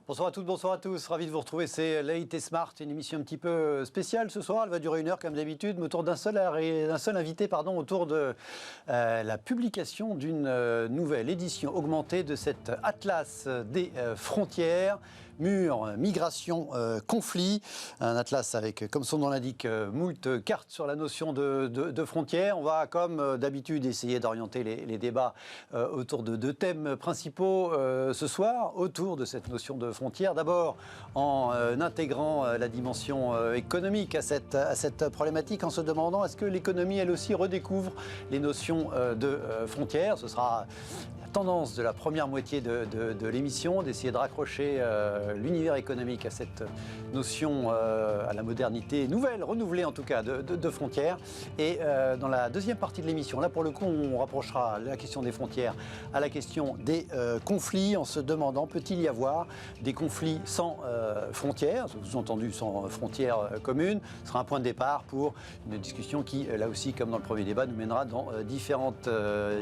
Bonsoir à toutes, bonsoir à tous. Ravi de vous retrouver. C'est Late et Smart, une émission un petit peu spéciale ce soir. Elle va durer 1 heure comme d'habitude, mais autour d'un seul invité, autour de la publication d'une nouvelle édition augmentée de cet atlas des frontières. Murs, migration, conflit. Un atlas avec, comme son nom l'indique, moult cartes sur la notion de frontières. On va, comme d'habitude, essayer d'orienter les débats autour de 2 thèmes principaux ce soir, autour de cette notion de frontières. D'abord, en intégrant la dimension économique à cette problématique, en se demandant est-ce que l'économie, elle aussi, redécouvre les notions de frontières. Ce sera tendance de la première moitié de l'émission, d'essayer de raccrocher l'univers économique à cette notion, à la modernité nouvelle, renouvelée en tout cas, de frontières. Et dans la deuxième partie de l'émission, là pour le coup, on rapprochera la question des frontières à la question des conflits, en se demandant peut-il y avoir des conflits sans frontières, sous-entendu sans frontières communes. Ce sera un point de départ pour une discussion qui, là aussi, comme dans le premier débat, nous mènera dans différentes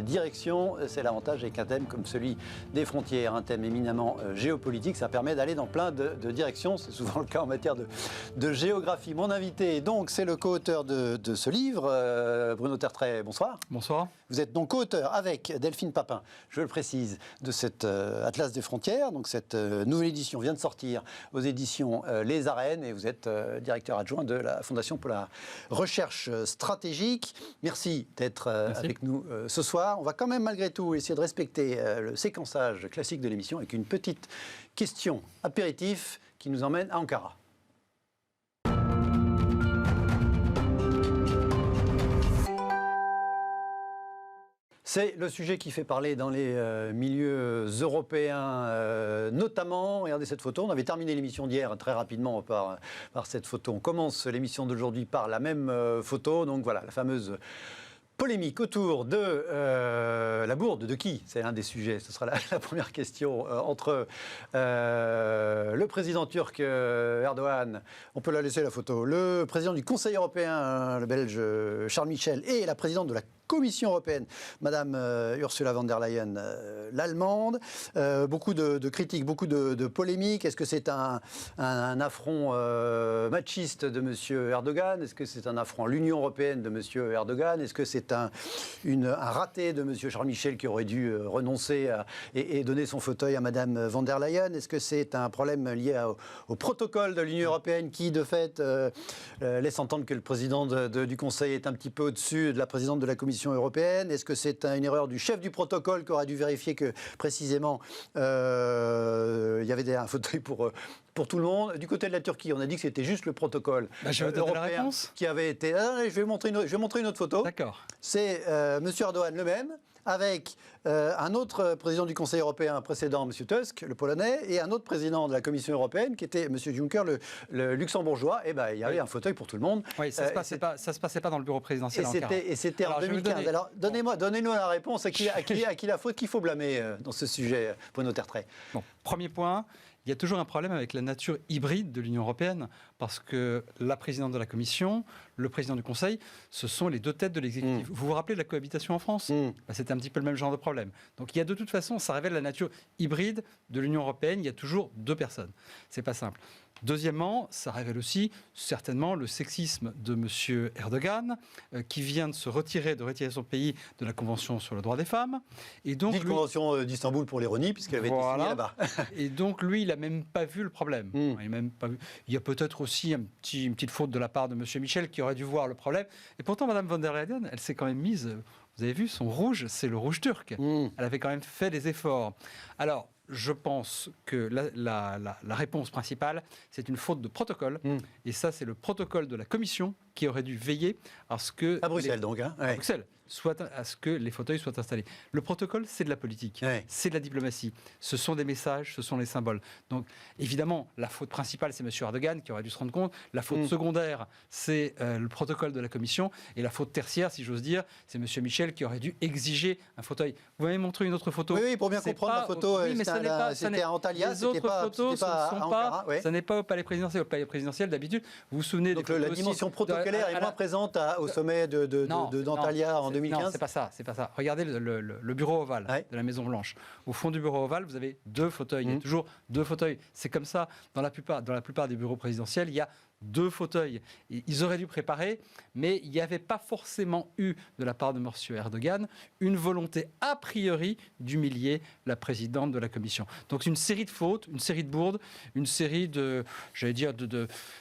directions. C'est l'avantage avec un thème comme celui des frontières, un thème éminemment géopolitique. Ça permet d'aller dans plein de directions. C'est souvent le cas en matière de géographie. Mon invité, donc, c'est le co-auteur de ce livre, Bruno Tertrais. Bonsoir. Bonsoir. Vous êtes donc co-auteur avec Delphine Papin, je le précise, de cet Atlas des frontières. Donc cette nouvelle édition vient de sortir aux éditions Les Arènes et vous êtes directeur adjoint de la Fondation pour la recherche stratégique. Merci d'être avec nous ce soir. On va quand même malgré tout essayer de respecter le séquençage classique de l'émission avec une petite question apéritif qui nous emmène à Ankara. C'est le sujet qui fait parler dans les milieux européens notamment. Regardez cette photo. On avait terminé l'émission d'hier très rapidement par cette photo. On commence l'émission d'aujourd'hui par la même photo. Donc voilà, la fameuse polémique autour de la bourde de qui? C'est un des sujets, ce sera la première question, entre le président turc Erdogan, on peut la laisser la photo, le président du Conseil européen, le Belge Charles Michel, et la présidente de la Commission européenne, Madame Ursula von der Leyen, l'allemande. Beaucoup de critiques, beaucoup de polémiques. Est-ce que c'est un affront machiste de M. Erdogan? Est-ce que c'est un affront à l'Union européenne de M. Erdogan? Est-ce que c'est un raté de M. Charles Michel qui aurait dû renoncer et donner son fauteuil à Madame von der Leyen? Est-ce que c'est un problème lié au protocole de l'Union européenne qui, de fait, laisse entendre que le président du Conseil est un petit peu au-dessus de la présidente de la Commission européenne? Est-ce que c'est une erreur du chef du protocole qui aura dû vérifier que précisément il y avait un fauteuil pour tout le monde? Du côté de la Turquie, on a dit que c'était juste le protocole européen qui avait été... je vais montrer une autre photo. D'accord. C'est M. Erdogan le même, avec un autre président du Conseil européen précédent, M. Tusk, le Polonais, et un autre président de la Commission européenne, qui était M. Juncker, le Luxembourgeois. Et il y avait un fauteuil pour tout le monde. Oui, ça se passait pas dans le bureau présidentiel. Et c'était en 2015. Alors, donnez-nous la réponse. À qui la faute? Qu'il faut blâmer dans ce sujet, Bruno Tertrais? Bon, premier point. Il y a toujours un problème avec la nature hybride de l'Union européenne, parce que la présidente de la Commission, le président du Conseil, ce sont les 2 têtes de l'exécutif. Vous vous rappelez de la cohabitation en France? C'était un petit peu le même genre de problème. Donc il y a de toute façon, ça révèle la nature hybride de l'Union européenne, il y a toujours 2 personnes. C'est pas simple. Deuxièmement, ça révèle aussi certainement le sexisme de M. Erdogan, qui vient de retirer son pays de la Convention sur le droit des femmes. Et donc, Convention d'Istanbul pour l'ironie, puisqu'elle avait été signée là-bas. Et donc, lui, il n'a même pas vu le problème. Il y a peut-être aussi une petite faute de la part de M. Michel, qui aurait dû voir le problème. Et pourtant, Mme von der Leyen, elle s'est quand même mise... Vous avez vu, son rouge, c'est le rouge turc. Elle avait quand même fait des efforts. Alors, je pense que la réponse principale, c'est une faute de protocole. Et ça, c'est le protocole de la Commission qui aurait dû veiller à ce que... À Bruxelles, donc. Hein, à Bruxelles, à ce que les fauteuils soient installés. Le protocole, c'est de la politique, c'est de la diplomatie. Ce sont des messages, ce sont les symboles. Donc, évidemment, la faute principale, c'est M. Erdogan qui aurait dû se rendre compte. La faute secondaire, c'est le protocole de la Commission. Et la faute tertiaire, si j'ose dire, c'est M. Michel qui aurait dû exiger un fauteuil. Vous m'avez montré une autre photo. Oui, pour bien comprendre la photo, c'était à Antalya. Les autres photos, ça n'est pas au palais présidentiel. Au palais présidentiel, d'habitude, vous vous souvenez... Donc la dimension protocolaire est moins présente au sommet d'Antalya en 2015. Non, c'est pas ça. Regardez le bureau ovale de la Maison-Blanche. Au fond du bureau ovale, vous avez 2 fauteuils. Il y a toujours 2 fauteuils. C'est comme ça. Dans la plupart des bureaux présidentiels, il y a 2 fauteuils. Et ils auraient dû préparer, mais il n'y avait pas forcément eu, de la part de M. Erdogan, une volonté a priori d'humilier la présidente de la Commission. Donc une série de fautes, une série de bourdes, une série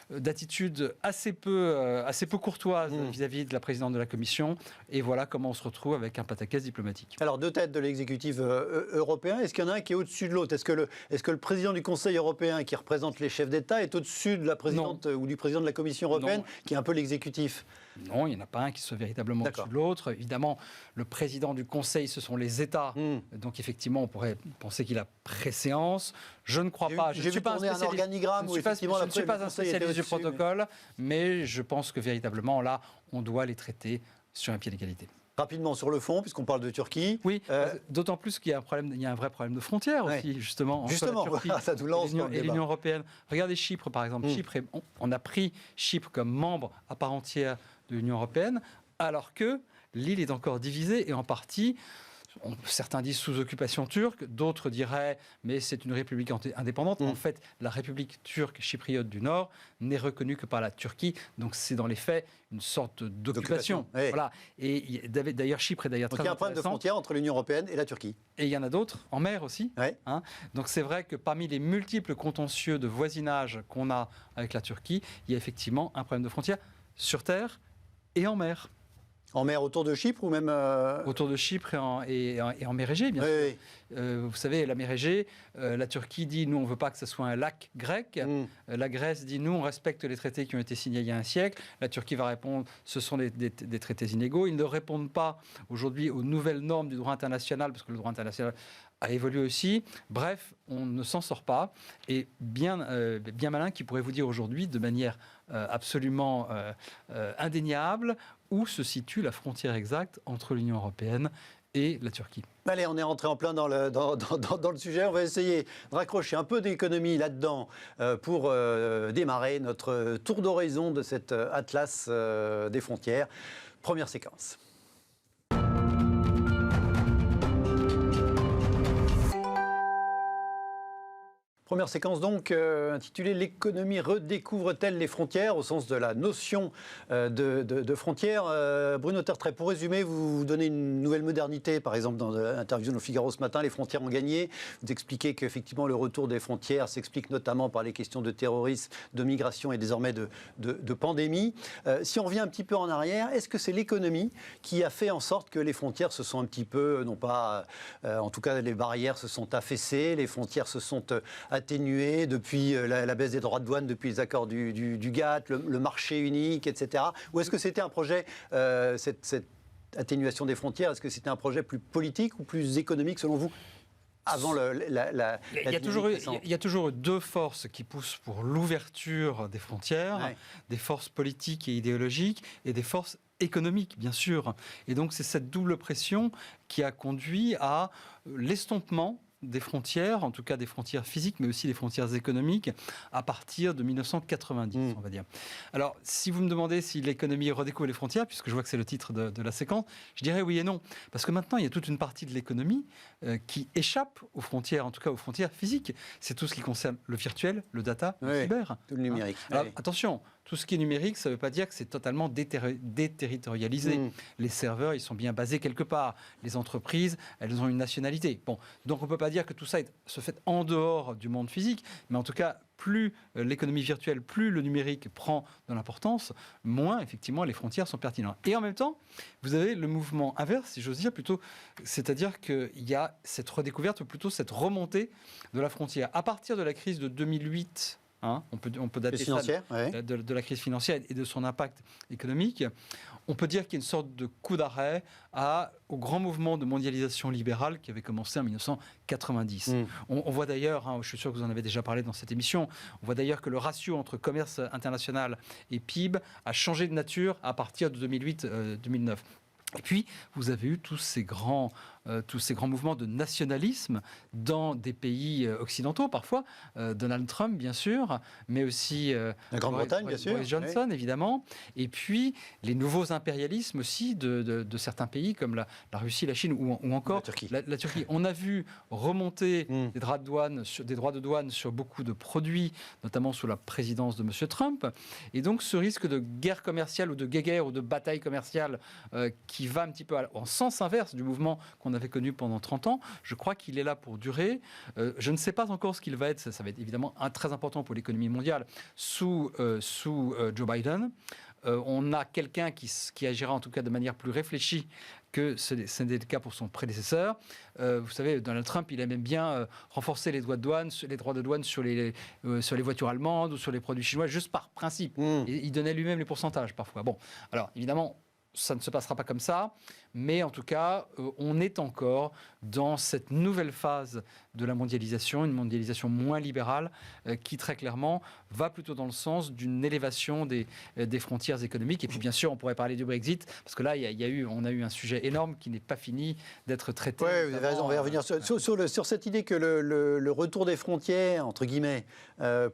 d'attitudes assez peu courtoises vis-à-vis de la présidente de la Commission. Et voilà comment on se retrouve avec un pataquès diplomatique. Alors, 2 têtes de l'exécutif européen. Est-ce qu'il y en a un qui est au-dessus de l'autre ? Est-ce que le président du Conseil européen, qui représente les chefs d'État, est au-dessus de la présidente ou du président de la Commission européenne, qui est un peu l'exécutif ? Non, il n'y en a pas un qui soit véritablement au-dessus de l'autre. Évidemment, le président du Conseil, ce sont les États. Donc, effectivement, on pourrait penser qu'il a préséance. Je ne crois pas. Je ne suis pas un organigramme où effectivement je ne suis pas un spécialiste du protocole, mais je pense que véritablement, là, on doit les traiter sur un pied d'égalité. Rapidement sur le fond, puisqu'on parle de Turquie. Oui, d'autant plus qu'il y a un vrai problème de frontière aussi, justement, entre la Turquie ça nous lance et l'Union européenne. Regardez Chypre, par exemple. Chypre, on a pris Chypre comme membre à part entière de l'Union européenne, alors que l'île est encore divisée et en partie... Certains disent sous occupation turque, d'autres diraient mais c'est une république indépendante. En fait, la république turque chypriote du Nord n'est reconnue que par la Turquie, donc c'est dans les faits une sorte d'occupation. Voilà. Et d'ailleurs, Chypre est d'ailleurs très intéressant. Donc il y a un problème de frontière entre l'Union européenne et la Turquie. Et il y en a d'autres, en mer aussi. Donc c'est vrai que parmi les multiples contentieux de voisinage qu'on a avec la Turquie, il y a effectivement un problème de frontière sur terre et en mer. En mer autour de Chypre ou même... Autour de Chypre et en mer Égée, bien sûr. Vous savez, la mer Égée, la Turquie dit « nous, on ne veut pas que ce soit un lac grec ». La Grèce dit « nous, on respecte les traités qui ont été signés il y a un siècle ». La Turquie va répondre « ce sont des traités inégaux ». Ils ne répondent pas aujourd'hui aux nouvelles normes du droit international, parce que le droit international a évolué aussi. Bref, on ne s'en sort pas. Et bien malin qui pourrait vous dire aujourd'hui, de manière absolument indéniable, où se situe la frontière exacte entre l'Union européenne et la Turquie. Allez, on est rentré en plein dans le sujet. On va essayer de raccrocher un peu d'économie là-dedans pour démarrer notre tour d'horizon de cet atlas des frontières. Première séquence. Première séquence donc intitulée « L'économie redécouvre-t-elle les frontières ?» au sens de la notion de frontières. Bruno Tertrais, pour résumer, vous donnez une nouvelle modernité, par exemple dans l'interview dans le Figaro ce matin, les frontières ont gagné. Vous expliquez qu'effectivement le retour des frontières s'explique notamment par les questions de terrorisme, de migration et désormais de pandémie. Si on revient un petit peu en arrière, est-ce que c'est l'économie qui a fait en sorte que les frontières se sont un petit peu, non pas, en tout cas les barrières se sont affaissées, les frontières se sont atténué depuis la baisse des droits de douane, depuis les accords du GATT, le marché unique, etc. Ou est-ce que c'était un projet, cette atténuation des frontières, est-ce que c'était un projet plus politique ou plus économique selon vous avant il y a toujours eu 2 forces qui poussent pour l'ouverture des frontières, des forces politiques et idéologiques et des forces économiques, bien sûr. Et donc c'est cette double pression qui a conduit à l'estompement des frontières, en tout cas des frontières physiques, mais aussi des frontières économiques, à partir de 1990, on va dire. Alors, si vous me demandez si l'économie redécouvre les frontières, puisque je vois que c'est le titre de la séquence, je dirais oui et non. Parce que maintenant, il y a toute une partie de l'économie qui échappe aux frontières, en tout cas aux frontières physiques. C'est tout ce qui concerne le virtuel, le data, le cyber. Tout le numérique. Alors, attention, tout ce qui est numérique, ça ne veut pas dire que c'est totalement déterritorialisé. Les serveurs, ils sont bien basés quelque part. Les entreprises, elles ont une nationalité. Bon, donc on ne peut pas dire que tout ça se fait en dehors du monde physique, mais en tout cas, plus l'économie virtuelle, plus le numérique prend de l'importance, moins effectivement les frontières sont pertinentes. Et en même temps, vous avez le mouvement inverse, si j'ose dire, plutôt, c'est-à-dire qu'il y a cette redécouverte, ou plutôt cette remontée de la frontière. À partir de la crise de 2008, on peut dater ça de la crise financière et de son impact économique. On peut dire qu'il y a une sorte de coup d'arrêt au grand mouvement de mondialisation libérale qui avait commencé en 1990. On voit d'ailleurs, je suis sûr que vous en avez déjà parlé dans cette émission, on voit d'ailleurs que le ratio entre commerce international et PIB a changé de nature à partir de 2008-2009. Et puis, vous avez eu tous ces grands tous ces grands mouvements de nationalisme dans des pays occidentaux parfois. Donald Trump, bien sûr, mais aussi la Grande-Bretagne, bien sûr, Boris Johnson, évidemment. Et puis les nouveaux impérialismes aussi de certains pays comme la Russie, la Chine ou encore la Turquie. On a vu remonter des droits de douane sur beaucoup de produits, notamment sous la présidence de M. Trump. Et donc ce risque de guerre commerciale ou de guéguerre ou de bataille commerciale qui va un petit peu en sens inverse du mouvement qu'on avait connu pendant 30 ans, je crois qu'il est là pour durer. Je ne sais pas encore ce qu'il va être. Ça va être évidemment très important pour l'économie mondiale sous Joe Biden. On a quelqu'un qui agira en tout cas de manière plus réfléchie que ce n'était le cas pour son prédécesseur. Vous savez, Donald Trump, il aimait bien renforcer les droits de douane sur les voitures allemandes ou sur les produits chinois, juste par principe. Et il donnait lui-même les pourcentages parfois. Bon, alors évidemment, ça ne se passera pas comme ça, mais en tout cas, on est encore dans cette nouvelle phase de la mondialisation, une mondialisation moins libérale, qui très clairement va plutôt dans le sens d'une élévation des frontières économiques. Et puis bien sûr, on pourrait parler du Brexit, parce que là, on a eu un sujet énorme qui n'est pas fini d'être traité. Oui, vous avez raison, on va y revenir sur cette idée que le retour des frontières, entre guillemets,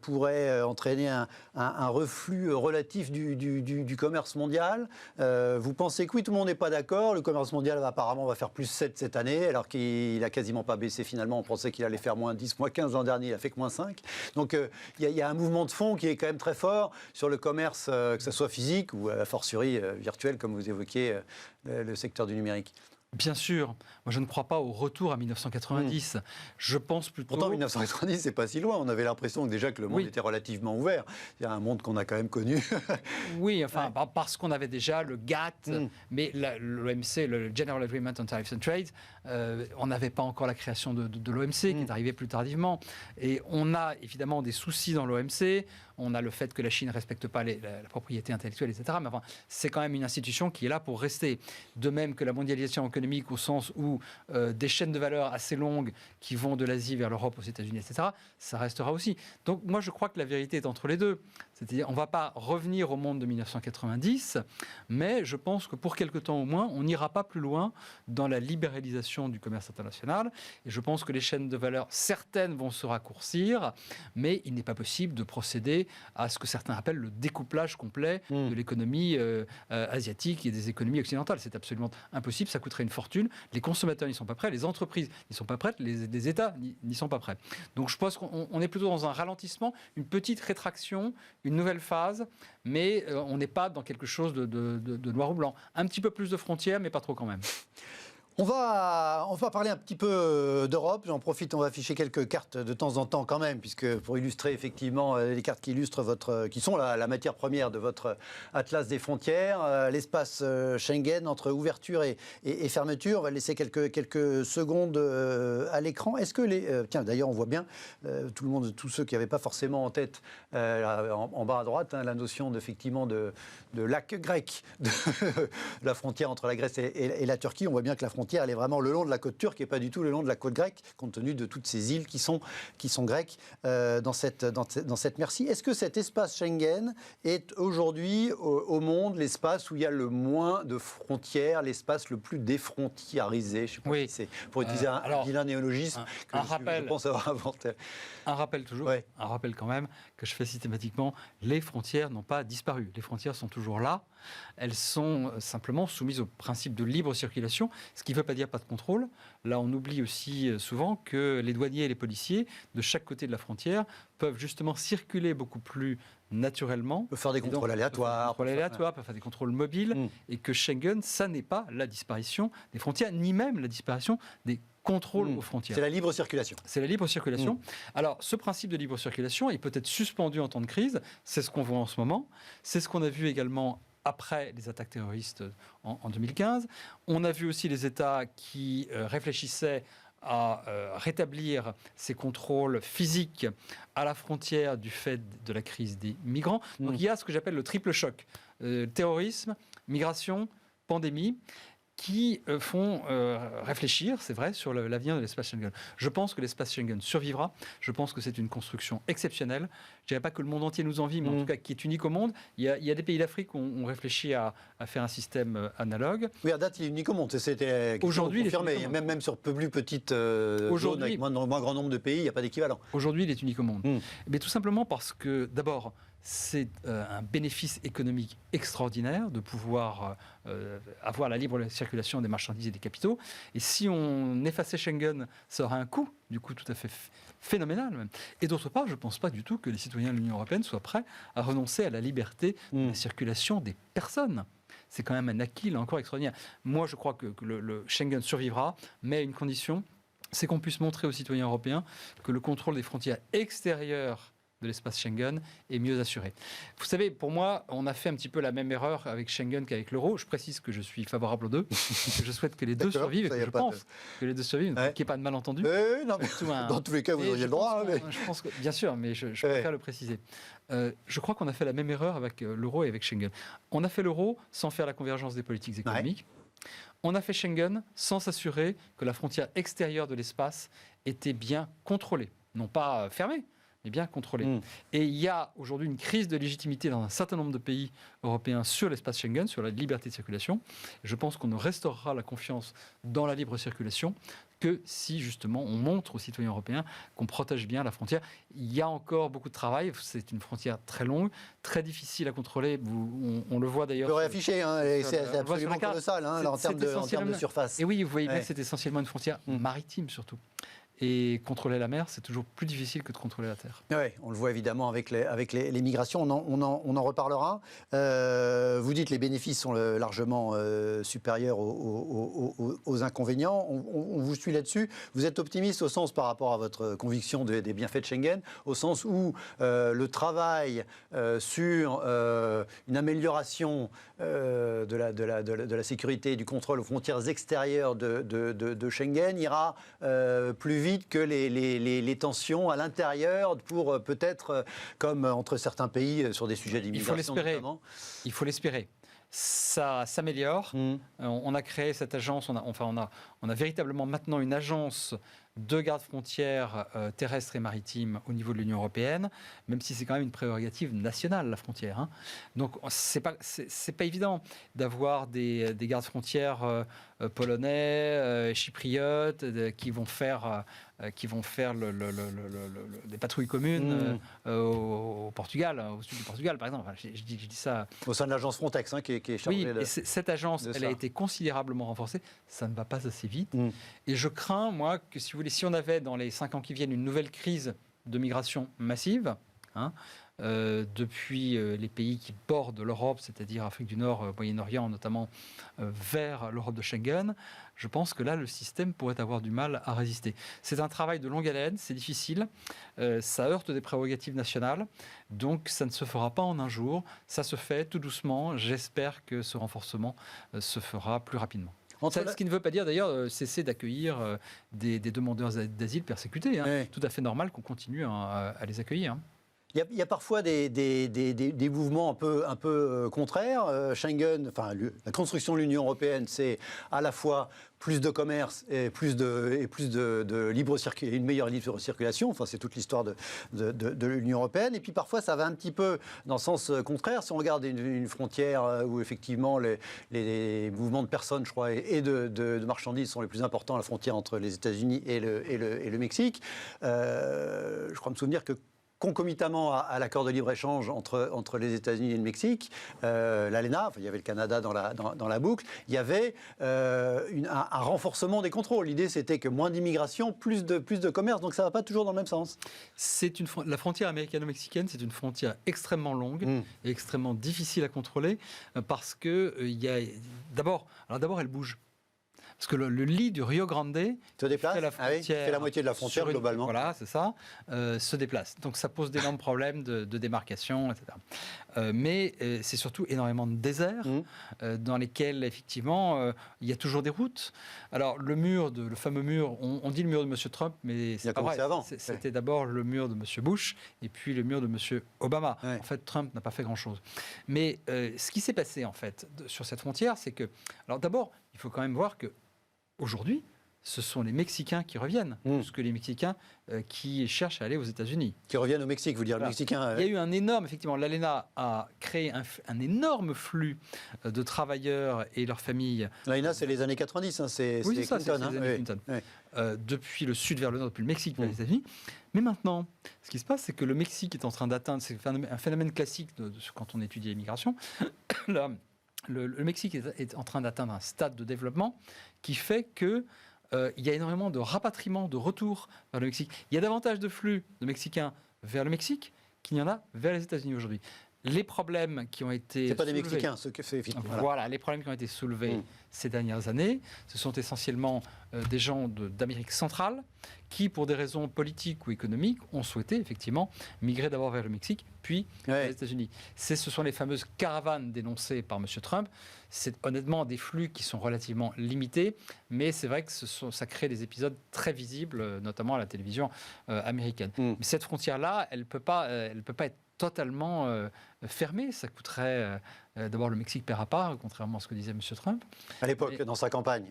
pourrait entraîner un reflux relatif du commerce mondial. Vous pensez que oui, tout le monde n'est pas d'accord. Le commerce mondial apparemment va faire plus 7 cette année, alors qu'il n'a quasiment pas baissé finalement. On pensait qu'il allait faire moins 10, moins 15 l'an dernier, il a fait que moins 5. Donc il y a un mouvement de fond qui est quand même très fort sur le commerce, que ce soit physique ou a fortiori virtuel, comme vous évoquiez le secteur du numérique. Bien sûr. Moi, je ne crois pas au retour à 1990. Je pense plutôt... Pourtant, 1990, c'est pas si loin. On avait l'impression déjà que le monde était relativement ouvert. Il y a un monde qu'on a quand même connu. Oui, enfin, parce qu'on avait déjà le GATT, mais l'OMC, le General Agreement on Tariffs and Trade, on n'avait pas encore la création de l'OMC, qui est arrivée plus tardivement. Et on a évidemment des soucis dans l'OMC. On a le fait que la Chine ne respecte pas la propriété intellectuelle, etc. Mais enfin, c'est quand même une institution qui est là pour rester. De même que la mondialisation économique, au sens où des chaînes de valeur assez longues qui vont de l'Asie vers l'Europe, aux États-Unis, etc., ça restera aussi. Donc moi, je crois que la vérité est entre les deux. C'est-à-dire, on ne va pas revenir au monde de 1990, mais je pense que pour quelque temps au moins, on n'ira pas plus loin dans la libéralisation du commerce international. Et je pense que les chaînes de valeur, certaines vont se raccourcir, mais il n'est pas possible de procéder à ce que certains appellent le découplage complet de l'économie asiatique et des économies occidentales. C'est absolument impossible, ça coûterait une fortune. Les consommateurs n'y sont pas prêts, les entreprises n'y sont pas prêtes, les États n'y sont pas prêts. Donc je pense qu'on est plutôt dans un ralentissement, une petite rétraction, une nouvelle phase, mais on n'est pas dans quelque chose de noir ou blanc. Un petit peu plus de frontières, mais pas trop quand même. On va parler un petit peu d'Europe. J'en profite, on va afficher quelques cartes de temps en temps quand même, puisque pour illustrer effectivement les cartes qui illustrent qui sont la matière première de votre atlas des frontières, l'espace Schengen entre ouverture et fermeture. On va laisser quelques secondes à l'écran. Est-ce que tiens, d'ailleurs, on voit bien tout le monde, tous ceux qui n'avaient pas forcément en tête en bas à droite la notion effectivement de lac grec, de la frontière entre la Grèce et la Turquie. On voit bien que la frontière, elle est vraiment le long de la côte turque et pas du tout le long de la côte grecque, compte tenu de toutes ces îles qui sont grecques dans cette mer. Est-ce que cet espace Schengen est aujourd'hui au monde l'espace où il y a le moins de frontières, l'espace le plus défrontiérisé? Je sais pas si c'est pour utiliser un vilain néologisme que je pense avoir inventé. Un rappel toujours, un rappel quand même que je fais systématiquement, les frontières n'ont pas disparu. Les frontières sont toujours là. Elles sont simplement soumises au principe de libre circulation, ce qui ne veut pas dire pas de contrôle. Là, on oublie aussi souvent que les douaniers et les policiers, de chaque côté de la frontière, peuvent justement circuler beaucoup plus naturellement. Peuvent faire des contrôles aléatoires. Peuvent faire des contrôles mobiles. Et que Schengen, ça n'est pas la disparition des frontières, ni même la disparition des contrôle aux frontières. C'est la libre circulation. C'est la libre circulation. Alors, ce principe de libre circulation est peut-être suspendu en temps de crise. C'est ce qu'on voit en ce moment. C'est ce qu'on a vu également après les attaques terroristes en 2015. On a vu aussi les États qui réfléchissaient à rétablir ces contrôles physiques à la frontière du fait de la crise des migrants. Donc, il y a ce que j'appelle le triple choc. Terrorisme, migration, pandémie. qui font réfléchir, c'est vrai, sur l'avenir de l'espace Schengen. Je pense que l'espace Schengen survivra. Je pense que c'est une construction exceptionnelle. Je ne dirais pas que le monde entier nous envie, mais en tout cas qui est unique au monde. Il y a des pays d'Afrique qui ont réfléchi à faire un système analogue. Oui, à date, il est unique au monde. C'était aujourd'hui confirmé. Même sur plus petite zone, avec moins grand nombre de pays, il n'y a pas d'équivalent. Aujourd'hui, il est unique au monde. Mais tout simplement parce que, d'abord, c'est un bénéfice économique extraordinaire de pouvoir avoir la libre circulation des marchandises et des capitaux. Et si on effaçait Schengen, ça aurait un coût, du coup, tout à fait phénoménal même. Et d'autre part, je ne pense pas du tout que les citoyens de l'Union européenne soient prêts à renoncer à la liberté de la circulation des personnes. C'est quand même un acquis, là encore, extraordinaire. Moi, je crois que le Schengen survivra, mais à une condition, c'est qu'on puisse montrer aux citoyens européens que le contrôle des frontières extérieures de l'espace Schengen est mieux assuré. Vous savez, pour moi, on a fait un petit peu la même erreur avec Schengen qu'avec l'euro. Je précise que je suis favorable aux deux. Je souhaite que les deux survivent et que je pense que les deux survivent, qu'il n'y ait pas de malentendu. Non, dans tous les cas, vous auriez le droit. Je pense que, bien sûr, mais je préfère le préciser. Je crois qu'on a fait la même erreur avec l'euro et avec Schengen. On a fait l'euro sans faire la convergence des politiques économiques. On a fait Schengen sans s'assurer que la frontière extérieure de l'espace était bien contrôlée. Non pas fermée, mais bien contrôlée. Et il y a aujourd'hui une crise de légitimité dans un certain nombre de pays européens sur l'espace Schengen, sur la liberté de circulation. Je pense qu'on ne restaurera la confiance dans la libre circulation que si justement on montre aux citoyens européens qu'on protège bien la frontière. Il y a encore beaucoup de travail, c'est une frontière très longue, très difficile à contrôler, on le voit d'ailleurs. On peut réafficher, c'est absolument colossal en termes de surface. Et oui, vous voyez bien que c'est essentiellement une frontière maritime surtout. Et contrôler la mer, c'est toujours plus difficile que de contrôler la terre. Oui, on le voit évidemment avec les migrations, on en reparlera. Vous dites que les bénéfices sont largement supérieurs aux inconvénients. On vous suit là-dessus. Vous êtes optimiste au sens, par rapport à votre conviction des bienfaits de Schengen, au sens où le travail sur une amélioration de la sécurité et du contrôle aux frontières extérieures de Schengen ira plus vite que les tensions à l'intérieur pour peut-être, comme entre certains pays sur des sujets d'immigration notamment. Il faut l'espérer. Ça s'améliore. On a créé cette agence, on a véritablement maintenant une agence de garde-frontières terrestres et maritimes au niveau de l'Union européenne, même si c'est quand même une prérogative nationale, la frontière. Donc c'est pas évident d'avoir des gardes-frontières polonais, chypriotes, qui vont faire des patrouilles communes au Portugal, au sud du Portugal par exemple. Je dis ça. Au sein de l'agence Frontex, qui est chargée et cette agence, elle a été considérablement renforcée. Ça ne va pas assez vite. Et je crains, moi, que si on avait dans les 5 ans qui viennent une nouvelle crise de migration massive, depuis les pays qui bordent l'Europe, c'est-à-dire Afrique du Nord, Moyen-Orient notamment, vers l'Europe de Schengen, je pense que là, le système pourrait avoir du mal à résister. C'est un travail de longue haleine, c'est difficile, ça heurte des prérogatives nationales, donc ça ne se fera pas en un jour, ça se fait tout doucement. J'espère que ce renforcement se fera plus rapidement. Ce qui ne veut pas dire d'ailleurs cesser d'accueillir des demandeurs d'asile persécutés. Tout à fait normal qu'on continue à les accueillir. Il y a parfois des mouvements un peu contraires. Schengen, la construction de l'Union européenne, c'est à la fois plus de commerce et plus de libre circulation, une meilleure libre circulation. C'est toute l'histoire de l'Union européenne. Et puis parfois, ça va un petit peu dans le sens contraire. Si on regarde une frontière où effectivement les mouvements de personnes, je crois, et de marchandises sont les plus importants, la frontière entre les États-Unis et le Mexique, je crois me souvenir que concomitamment à l'accord de libre-échange entre les États-Unis et le Mexique, l'ALENA, il y avait le Canada dans la boucle, il y avait un renforcement des contrôles. L'idée, c'était que moins d'immigration, plus de commerce, donc ça ne va pas toujours dans le même sens. La frontière américano-mexicaine, c'est une frontière extrêmement longue et extrêmement difficile à contrôler parce que d'abord, elle bouge. Parce que le lit du Rio Grande se déplace, fait la moitié de la frontière globalement. Voilà, c'est ça, se déplace. Donc ça pose d'énormes problèmes de démarcation, etc. Mais c'est surtout énormément de déserts dans lesquels, effectivement, il y a toujours des routes. Alors le fameux mur, on dit le mur de M. Trump, mais c'est pas vrai. C'était d'abord le mur de M. Bush et puis le mur de M. Obama. En fait, Trump n'a pas fait grand-chose. Mais ce qui s'est passé, en fait, sur cette frontière, c'est que... Alors d'abord, il faut quand même voir que aujourd'hui, ce sont les Mexicains qui reviennent, plus que les Mexicains qui cherchent à aller aux États-Unis. Qui reviennent au Mexique, vous dire, Voilà. le Mexicain. Il y a eu un énorme, effectivement, l'ALENA a créé un énorme flux de travailleurs et leurs familles. L'ALENA, c'est les années 90, hein, c'est Oui, c'est ça, Clinton. c'est les années Clinton. Depuis le sud vers le nord, depuis le Mexique vers les États-Unis. Mais maintenant, ce qui se passe, c'est que le Mexique est en train d'atteindre, c'est un phénomène classique quand on étudie l'immigration. Le Mexique est en train d'atteindre un stade de développement qui fait que il y a énormément de rapatriement, de retour vers le Mexique. Il y a davantage de flux de Mexicains vers le Mexique qu'il n'y en a vers les États-Unis aujourd'hui. Les problèmes qui ont été C'est pas des soulevés, Mexicains, ce que c'est. voilà, les problèmes qui ont été soulevés ces dernières années, ce sont essentiellement des gens d'Amérique centrale qui, pour des raisons politiques ou économiques, ont souhaité effectivement migrer d'abord vers le Mexique, puis vers les États-Unis. Ce sont les fameuses caravanes dénoncées par M. Trump. C'est honnêtement des flux qui sont relativement limités, mais c'est vrai que ça crée des épisodes très visibles, notamment à la télévision américaine. Mais cette frontière-là, elle ne peut pas être totalement fermée. Ça coûterait d'abord le Mexique paiera pas, contrairement à ce que disait M. Trump. À l'époque, dans sa campagne,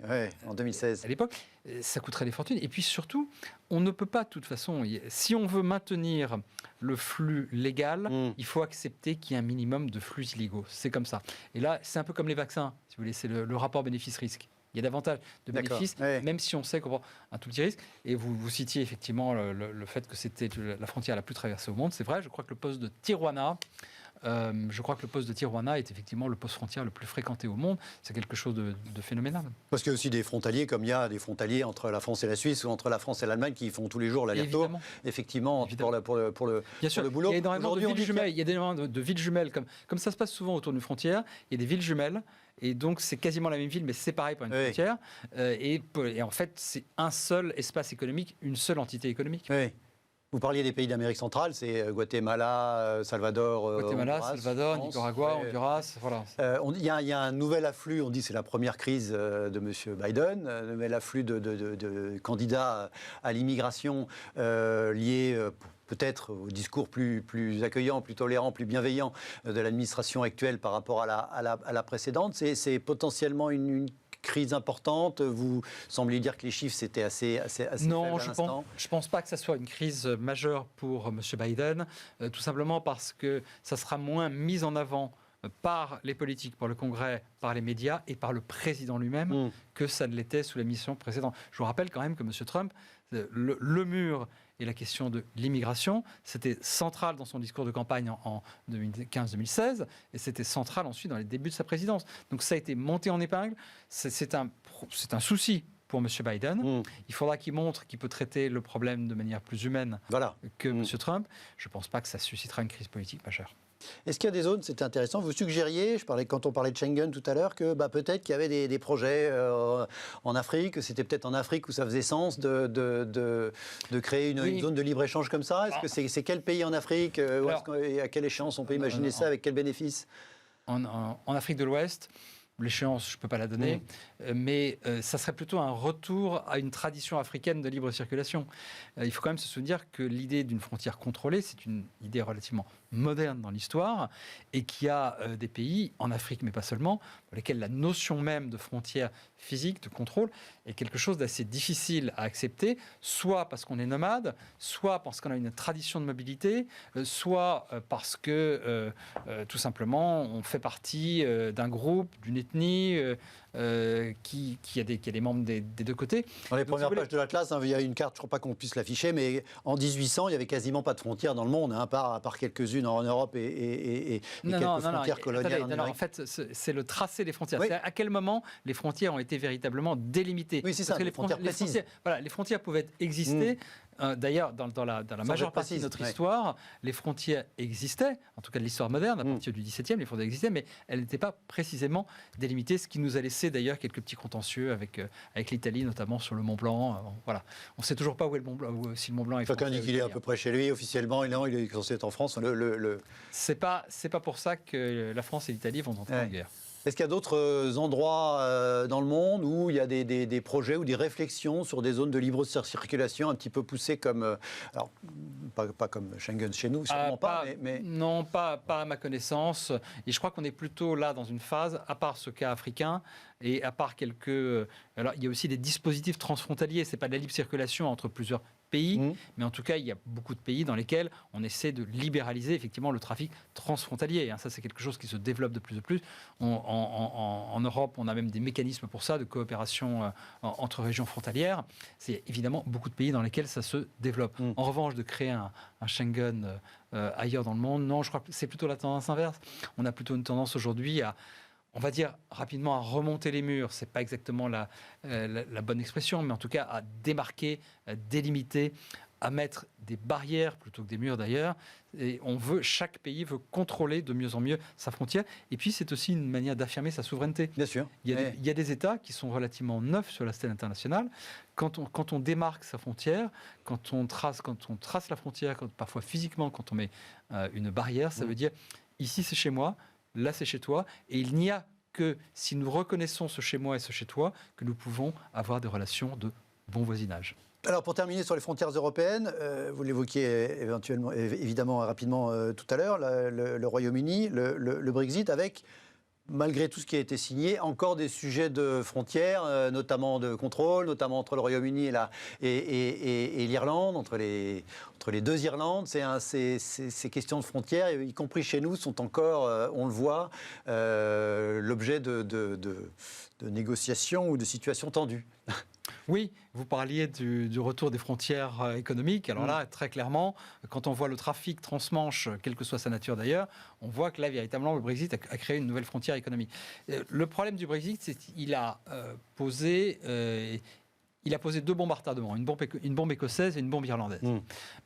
en 2016. À l'époque, ça coûterait des fortunes. Et puis surtout, on ne peut pas, de toute façon, si on veut maintenir le flux légal, il faut accepter qu'il y ait un minimum de flux illégaux. C'est comme ça. Et là, c'est un peu comme les vaccins, si vous voulez, c'est le rapport bénéfice-risque. Il y a davantage de bénéfices, même si on sait qu'on prend un tout petit risque. Et vous citiez effectivement le fait que c'était la frontière la plus traversée au monde. C'est vrai, je crois que le poste de Tijuana est effectivement le poste frontière le plus fréquenté au monde. C'est quelque chose de phénoménal. Parce qu'il y a aussi des frontaliers, comme il y a des frontaliers entre la France et la Suisse ou entre la France et l'Allemagne qui font tous les jours l'aller-retour. Effectivement, pour le boulot. Il y a énormément de villes jumelles. Il y a énormément de villes jumelles. Comme ça se passe souvent autour d'une frontière, il y a des villes jumelles. Et donc, c'est quasiment la même ville, mais séparée par une frontière. Et en fait, c'est un seul espace économique, une seule entité économique. Oui. Vous parliez des pays d'Amérique centrale, c'est Guatemala, Salvador, Salvador, Nicaragua, Honduras, voilà. Il y a un nouvel afflux, on dit c'est la première crise de M. Biden, un nouvel afflux de candidats à l'immigration liés peut-être au discours plus accueillant, plus tolérant, plus bienveillant de l'administration actuelle par rapport à la précédente. C'est potentiellement une crise importante. Vous semblez dire que les chiffres c'était assez non, faible à l'instant. Je pense pas que ça soit une crise majeure pour M. Biden, tout simplement parce que ça sera moins mis en avant par les politiques, par le Congrès, par les médias et par le président lui-même que ça ne l'était sous la mission précédente. Je vous rappelle quand même que M. Trump, le mur et la question de l'immigration, c'était central dans son discours de campagne en 2015-2016, et c'était central ensuite dans les débuts de sa présidence. Donc ça a été monté en épingle, c'est un souci pour M. Biden. Il faudra qu'il montre qu'il peut traiter le problème de manière plus humaine que M. Trump. Je ne pense pas que ça suscitera une crise politique majeure. Est-ce qu'il y a des zones, c'était intéressant, vous suggériez, quand on parlait de Schengen tout à l'heure, que peut-être qu'il y avait des projets en Afrique, que c'était peut-être en Afrique où ça faisait sens de créer une zone de libre-échange comme ça. Est-ce que c'est quel pays en Afrique et à quelle échéance on peut imaginer ça, avec quel bénéfice en Afrique de l'Ouest, l'échéance, je ne peux pas la donner, mais ça serait plutôt un retour à une tradition africaine de libre circulation. Il faut quand même se souvenir que l'idée d'une frontière contrôlée, c'est une idée relativement moderne dans l'histoire, et qu'il y a des pays, en Afrique mais pas seulement, pour lesquels la notion même de frontière physique, de contrôle, est quelque chose d'assez difficile à accepter, soit parce qu'on est nomade, soit parce qu'on a une tradition de mobilité, soit parce que tout simplement on fait partie d'un groupe, d'une ethnie qui a des membres des deux côtés. Dans les premières pages de l'Atlas, il y a une carte, je ne crois pas qu'on puisse l'afficher, mais en 1800, il n'y avait quasiment pas de frontières dans le monde, à part quelques-unes en Europe et quelques frontières coloniales en Amérique. En fait, c'est le tracé des frontières. C'est à quel moment les frontières ont été véritablement délimitées. Oui, c'est ça, les frontières précises. Les frontières pouvaient exister. D'ailleurs, dans la majeure partie de notre histoire, les frontières existaient, en tout cas de l'histoire moderne, à partir du XVIIe, les frontières existaient, mais elles n'étaient pas précisément délimitées, ce qui nous a laissé d'ailleurs quelques petits contentieux avec l'Italie, notamment sur le Mont Blanc. Voilà. On ne sait toujours pas où est le Mont Blanc, si le Mont Blanc est Chacun dit qu'il est à peu près chez lui, officiellement, il est censé être en France. C'est pas pour ça que la France et l'Italie vont entrer en guerre. Est-ce qu'il y a d'autres endroits dans le monde où il y a des projets ou des réflexions sur des zones de libre circulation un petit peu poussées comme... alors, pas comme Schengen chez nous, sûrement pas, mais... Non, pas à ma connaissance. Et je crois qu'on est plutôt là dans une phase, à part ce cas africain, et à part quelques... Alors, il y a aussi des dispositifs transfrontaliers. Ce n'est pas de la libre circulation entre plusieurs pays, mais en tout cas, il y a beaucoup de pays dans lesquels on essaie de libéraliser effectivement le trafic transfrontalier. Ça, c'est quelque chose qui se développe de plus en plus. En Europe, on a même des mécanismes pour ça, de coopération entre régions frontalières. C'est évidemment beaucoup de pays dans lesquels ça se développe. En revanche, de créer un Schengen ailleurs dans le monde, non, je crois que c'est plutôt la tendance inverse. On a plutôt une tendance aujourd'hui à, on va dire rapidement, à remonter les murs. Ce n'est pas exactement la bonne expression, mais en tout cas à démarquer, à délimiter, à mettre des barrières plutôt que des murs d'ailleurs. Et chaque pays veut contrôler de mieux en mieux sa frontière. Et puis c'est aussi une manière d'affirmer sa souveraineté. Bien sûr. Il y a des États qui sont relativement neufs sur la scène internationale. Quand on démarque sa frontière, quand on trace la frontière, parfois physiquement, quand on met une barrière, ça veut dire ici c'est chez moi, là c'est chez toi, et il n'y a que si nous reconnaissons ce chez moi et ce chez toi que nous pouvons avoir des relations de bon voisinage. Alors pour terminer sur les frontières européennes, vous l'évoquiez évidemment rapidement tout à l'heure, le Royaume-Uni, le Brexit, avec, malgré tout ce qui a été signé, encore des sujets de frontières, notamment de contrôle, notamment entre le Royaume-Uni et l'Irlande, entre les deux Irlandes. Ces questions de frontières, y compris chez nous, sont encore, on le voit, l'objet de négociations ou de situations tendues. Oui, vous parliez du retour des frontières économiques. Alors là, très clairement, quand on voit le trafic transmanche, quelle que soit sa nature d'ailleurs, on voit que là, véritablement, le Brexit a créé une nouvelle frontière économique. Le problème du Brexit, c'est qu'il a posé deux bombes à retardement, une bombe écossaise et une bombe irlandaise.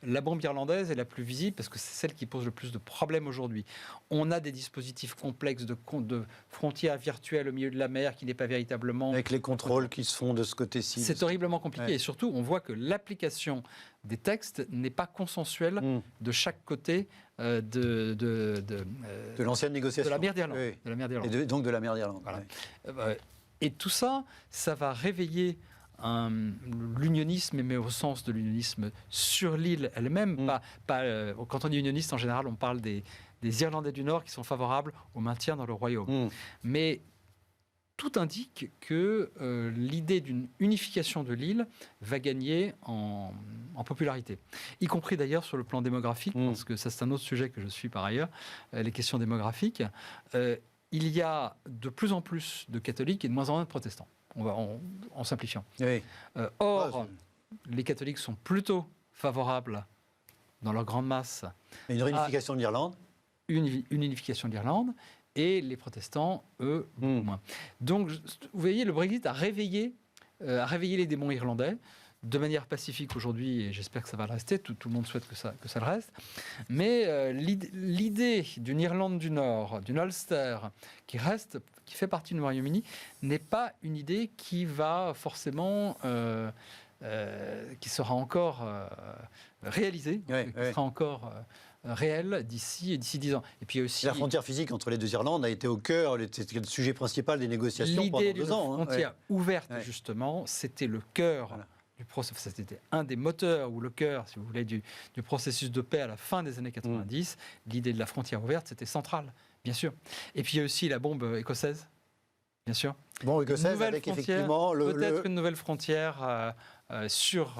La bombe irlandaise est la plus visible parce que c'est celle qui pose le plus de problèmes aujourd'hui. On a des dispositifs complexes de frontières virtuelles au milieu de la mer qui n'est pas véritablement... Avec les contrôles qui se font de ce côté-ci. C'est horriblement compliqué. Et surtout, on voit que l'application des textes n'est pas consensuelle de chaque côté de l'ancienne négociation. De la mer d'Irlande. Oui. De la mer d'Irlande. Et donc de la mer d'Irlande. Voilà. Et tout ça, ça va réveiller l'unionisme, mais au sens de l'unionisme sur l'île elle-même. Quand on dit unioniste, en général, on parle des Irlandais du Nord qui sont favorables au maintien dans le royaume. Mais tout indique que l'idée d'une unification de l'île va gagner en popularité, y compris d'ailleurs sur le plan démographique, parce que ça c'est un autre sujet que je suis par ailleurs, les questions démographiques. Il y a de plus en plus de catholiques et de moins en moins de protestants. En simplifiant. Oui. Or, les catholiques sont plutôt favorables, dans leur grande masse, à une réunification de l'Irlande. Une unification de l'Irlande, et les protestants, eux, beaucoup moins. Donc, vous voyez, le Brexit a réveillé les démons irlandais, de manière pacifique aujourd'hui, et j'espère que ça va le rester, tout le monde souhaite que ça le reste. Mais l'idée d'une Irlande du Nord, d'une Ulster, qui fait partie du Royaume-Uni, n'est pas une idée qui va forcément... qui sera encore réalisée, qui sera encore réelle d'ici 10 ans. Et puis aussi, la frontière physique entre les deux Irlandes a été au cœur, c'était le sujet principal des négociations pendant 2 ans. L'idée d'une frontière ouverte, justement, c'était le cœur... Voilà. C'était un des moteurs ou le cœur, si vous voulez, du processus de paix à la fin des années 90. L'idée de la frontière ouverte, c'était central, bien sûr. Et puis il y a aussi la bombe écossaise, bien sûr. Bon, écossaise avec effectivement peut-être une nouvelle frontière sur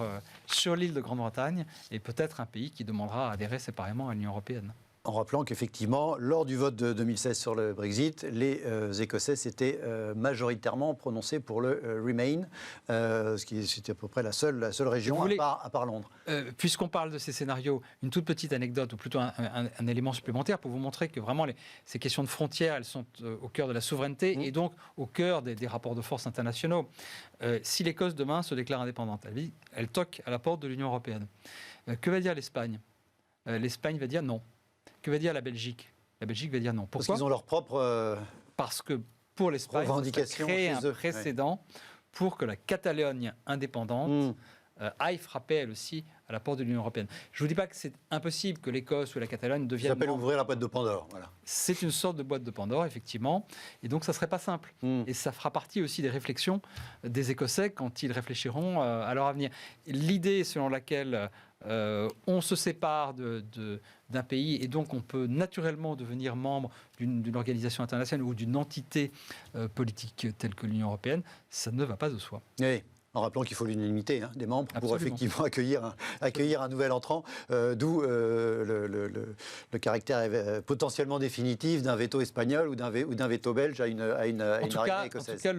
l'île de Grande-Bretagne et peut-être un pays qui demandera à adhérer séparément à l'Union européenne. En rappelant qu'effectivement, lors du vote de 2016 sur le Brexit, les Écossais s'étaient majoritairement prononcés pour le Remain, ce qui était à peu près la seule région à part Londres. Puisqu'on parle de ces scénarios, une toute petite anecdote, ou plutôt un élément supplémentaire pour vous montrer que vraiment ces questions de frontières, elles sont au cœur de la souveraineté et donc au cœur des rapports de force internationaux. Si l'Écosse demain se déclare indépendante, elle toque à la porte de l'Union européenne. Que va dire l'Espagne ? L'Espagne va dire non. Que va dire la Belgique ? La Belgique va dire non. Pourquoi ? Parce qu'ils ont leur propre... Parce que pour l'Espagne, ça crée un précédent pour que la Catalogne indépendante aille frapper elle aussi à la porte de l'Union européenne. Je ne vous dis pas que c'est impossible que l'Écosse ou la Catalogne deviennent... Ça s'appelle ouvrir la boîte de Pandore. Voilà. C'est une sorte de boîte de Pandore, effectivement. Et donc, ça ne serait pas simple. Et ça fera partie aussi des réflexions des Écossais quand ils réfléchiront à leur avenir. L'idée selon laquelle on se sépare d'un pays et donc on peut naturellement devenir membre d'une organisation internationale ou d'une entité politique telle que l'Union européenne, ça ne va pas de soi. Oui. En rappelant qu'il faut l'unanimité des membres pour effectivement accueillir un nouvel entrant, d'où le caractère potentiellement définitif d'un veto espagnol ou d'un veto belge à une arrivée écossaise. En tout cas,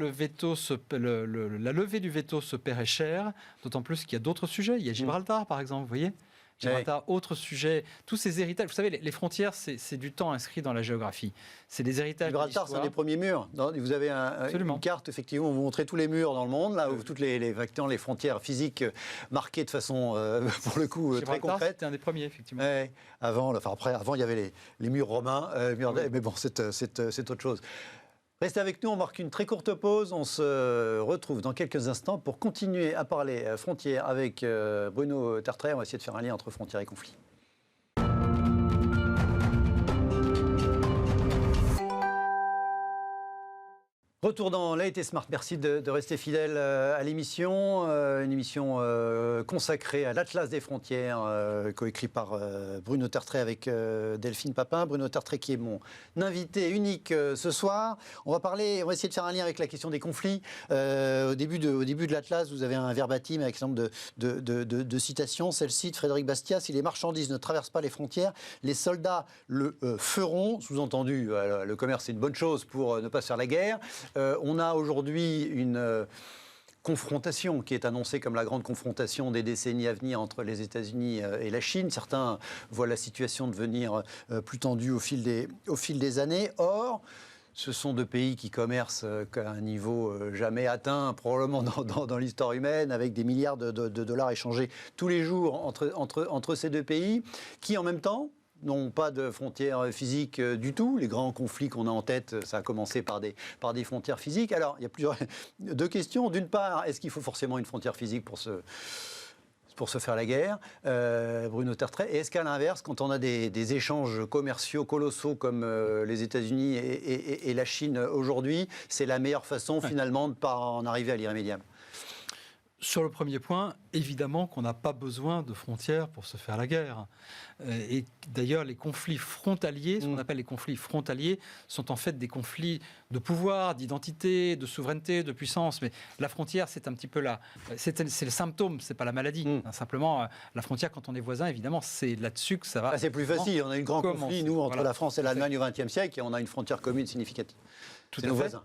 la levée du veto se paierait cher, d'autant plus qu'il y a d'autres sujets. Il y a Gibraltar, par exemple, vous voyez. Gibraltar, autre sujet, tous ces héritages. Vous savez, les frontières, c'est du temps inscrit dans la géographie. C'est des héritages. Gibraltar, c'est un des premiers murs. Vous avez une carte, effectivement, où vous montrez tous les murs dans le monde, là où toutes les frontières physiques marquées de façon, pour le coup, très concrète. C'était un des premiers, effectivement. Avant, il y avait les murs romains, mais bon, c'est autre chose. Restez avec nous, on marque une très courte pause. On se retrouve dans quelques instants pour continuer à parler frontières avec Bruno Tertrais. On va essayer de faire un lien entre frontières et conflits. Retour dans l'AIT Smart. Merci de rester fidèle à l'émission. Une émission consacrée à l'Atlas des frontières, coécrit par Bruno Tertrais avec Delphine Papin. Bruno Tertrais qui est mon invité unique ce soir. On va essayer de faire un lien avec la question des conflits. Au début de l'Atlas, vous avez un verbatim avec un nombre de citations. Celle-ci de Frédéric Bastiat: si les marchandises ne traversent pas les frontières, les soldats le feront. Sous-entendu, le commerce, c'est une bonne chose pour ne pas se faire la guerre. On a aujourd'hui une confrontation qui est annoncée comme la grande confrontation des décennies à venir entre les États-Unis et la Chine. Certains voient la situation devenir plus tendue au fil des années. Or, ce sont deux pays qui commercent à un niveau jamais atteint, probablement dans l'histoire humaine, avec des milliards de dollars échangés tous les jours entre ces deux pays, qui en même temps n'ont pas de frontières physiques du tout. Les grands conflits qu'on a en tête, ça a commencé par des frontières physiques. Alors, il y a deux questions. D'une part, est-ce qu'il faut forcément une frontière physique pour se faire la guerre, Bruno Tertrais? Et est-ce qu'à l'inverse, quand on a des échanges commerciaux colossaux comme les États-Unis et la Chine aujourd'hui, c'est la meilleure façon finalement de ne pas en arriver à l'irrémédiable? Sur le premier point, évidemment qu'on n'a pas besoin de frontières pour se faire la guerre. Et d'ailleurs, les conflits frontaliers, ce qu'on appelle les conflits frontaliers, sont en fait des conflits de pouvoir, d'identité, de souveraineté, de puissance. Mais la frontière, c'est un petit peu c'est le symptôme, c'est pas la maladie. Simplement, la frontière, quand on est voisin, évidemment, c'est là-dessus que ça va. C'est plus facile. On a eu un grand conflit, nous, entre la France et l'Allemagne au XXe siècle, et on a une frontière commune significative. C'est nos voisins.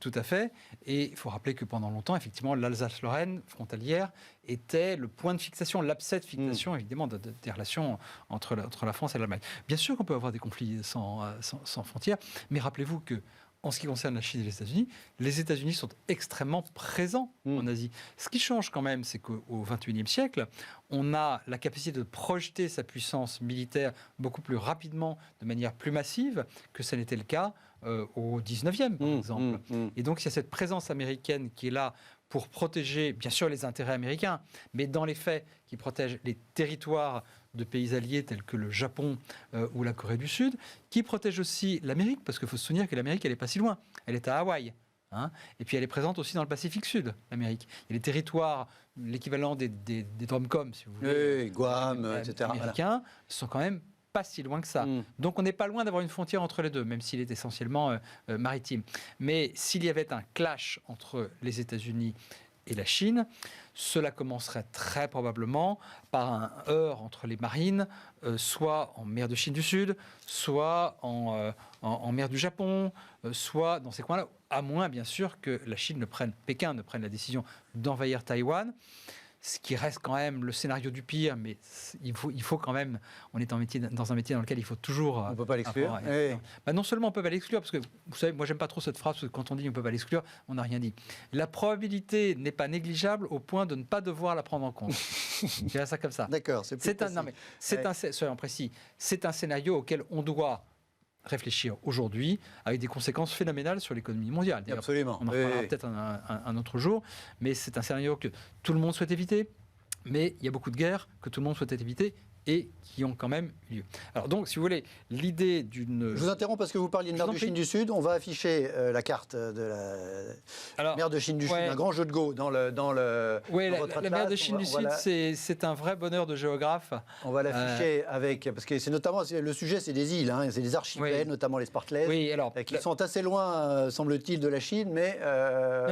Tout à fait. Et il faut rappeler que pendant longtemps, effectivement, l'Alsace-Lorraine frontière était le point de fixation, l'abcès de fixation, évidemment, des relations entre la France et l'Allemagne. Bien sûr qu'on peut avoir des conflits sans frontières, mais rappelez-vous que, en ce qui concerne la Chine et les États-Unis sont extrêmement présents en Asie. Ce qui change quand même, c'est qu'au XXIe siècle, on a la capacité de projeter sa puissance militaire beaucoup plus rapidement, de manière plus massive, que ça n'était le cas au XIXe, par exemple. Et donc, il y a cette présence américaine qui est là pour protéger, bien sûr, les intérêts américains, mais dans les faits, qui protège les territoires de pays alliés tels que le Japon ou la Corée du Sud, qui protège aussi l'Amérique, parce qu'il faut se souvenir que l'Amérique, elle n'est pas si loin. Elle est à Hawaï. Et puis elle est présente aussi dans le Pacifique Sud, l'Amérique. Et les territoires, l'équivalent des DROMCOM, si vous voulez, Guam, etc. américains, sont quand même pas si loin que ça. Donc on n'est pas loin d'avoir une frontière entre les deux, même s'il est essentiellement maritime. Mais s'il y avait un clash entre les États-Unis et la Chine, cela commencerait très probablement par un heurt entre les marines, soit en mer de Chine du Sud, soit en mer du Japon, soit dans ces coins-là, à moins bien sûr que Pékin ne prenne la décision d'envahir Taïwan. Ce qui reste quand même le scénario du pire, mais il faut quand même. On est dans un métier dans lequel il faut toujours. On ne peut pas l'exclure. Non seulement on ne peut pas l'exclure, parce que vous savez, moi j'aime pas trop cette phrase, parce que quand on dit on ne peut pas l'exclure, on n'a rien dit. La probabilité n'est pas négligeable au point de ne pas devoir la prendre en compte. Je dirais ça comme ça. D'accord, soyons précis, c'est un scénario auquel on doit réfléchir aujourd'hui, avec des conséquences phénoménales sur l'économie mondiale. Absolument. On en reparlera peut-être un autre jour, mais c'est un scénario que tout le monde souhaite éviter. mais il y a beaucoup de guerres que tout le monde souhaitait éviter et qui ont quand même eu lieu. Alors donc, si vous voulez, l'idée d'une... Je vous interromps parce que vous parliez de mer de Chine du Sud. On va afficher la carte de la mer de Chine du Sud, un grand jeu de Go dans votre la mer de Chine du Sud, c'est un vrai bonheur de géographe. On va l'afficher avec... Parce que c'est notamment... Le sujet, c'est des îles, c'est des archipels, notamment les Spartlets, qui sont assez loin, semble-t-il, de la Chine, mais...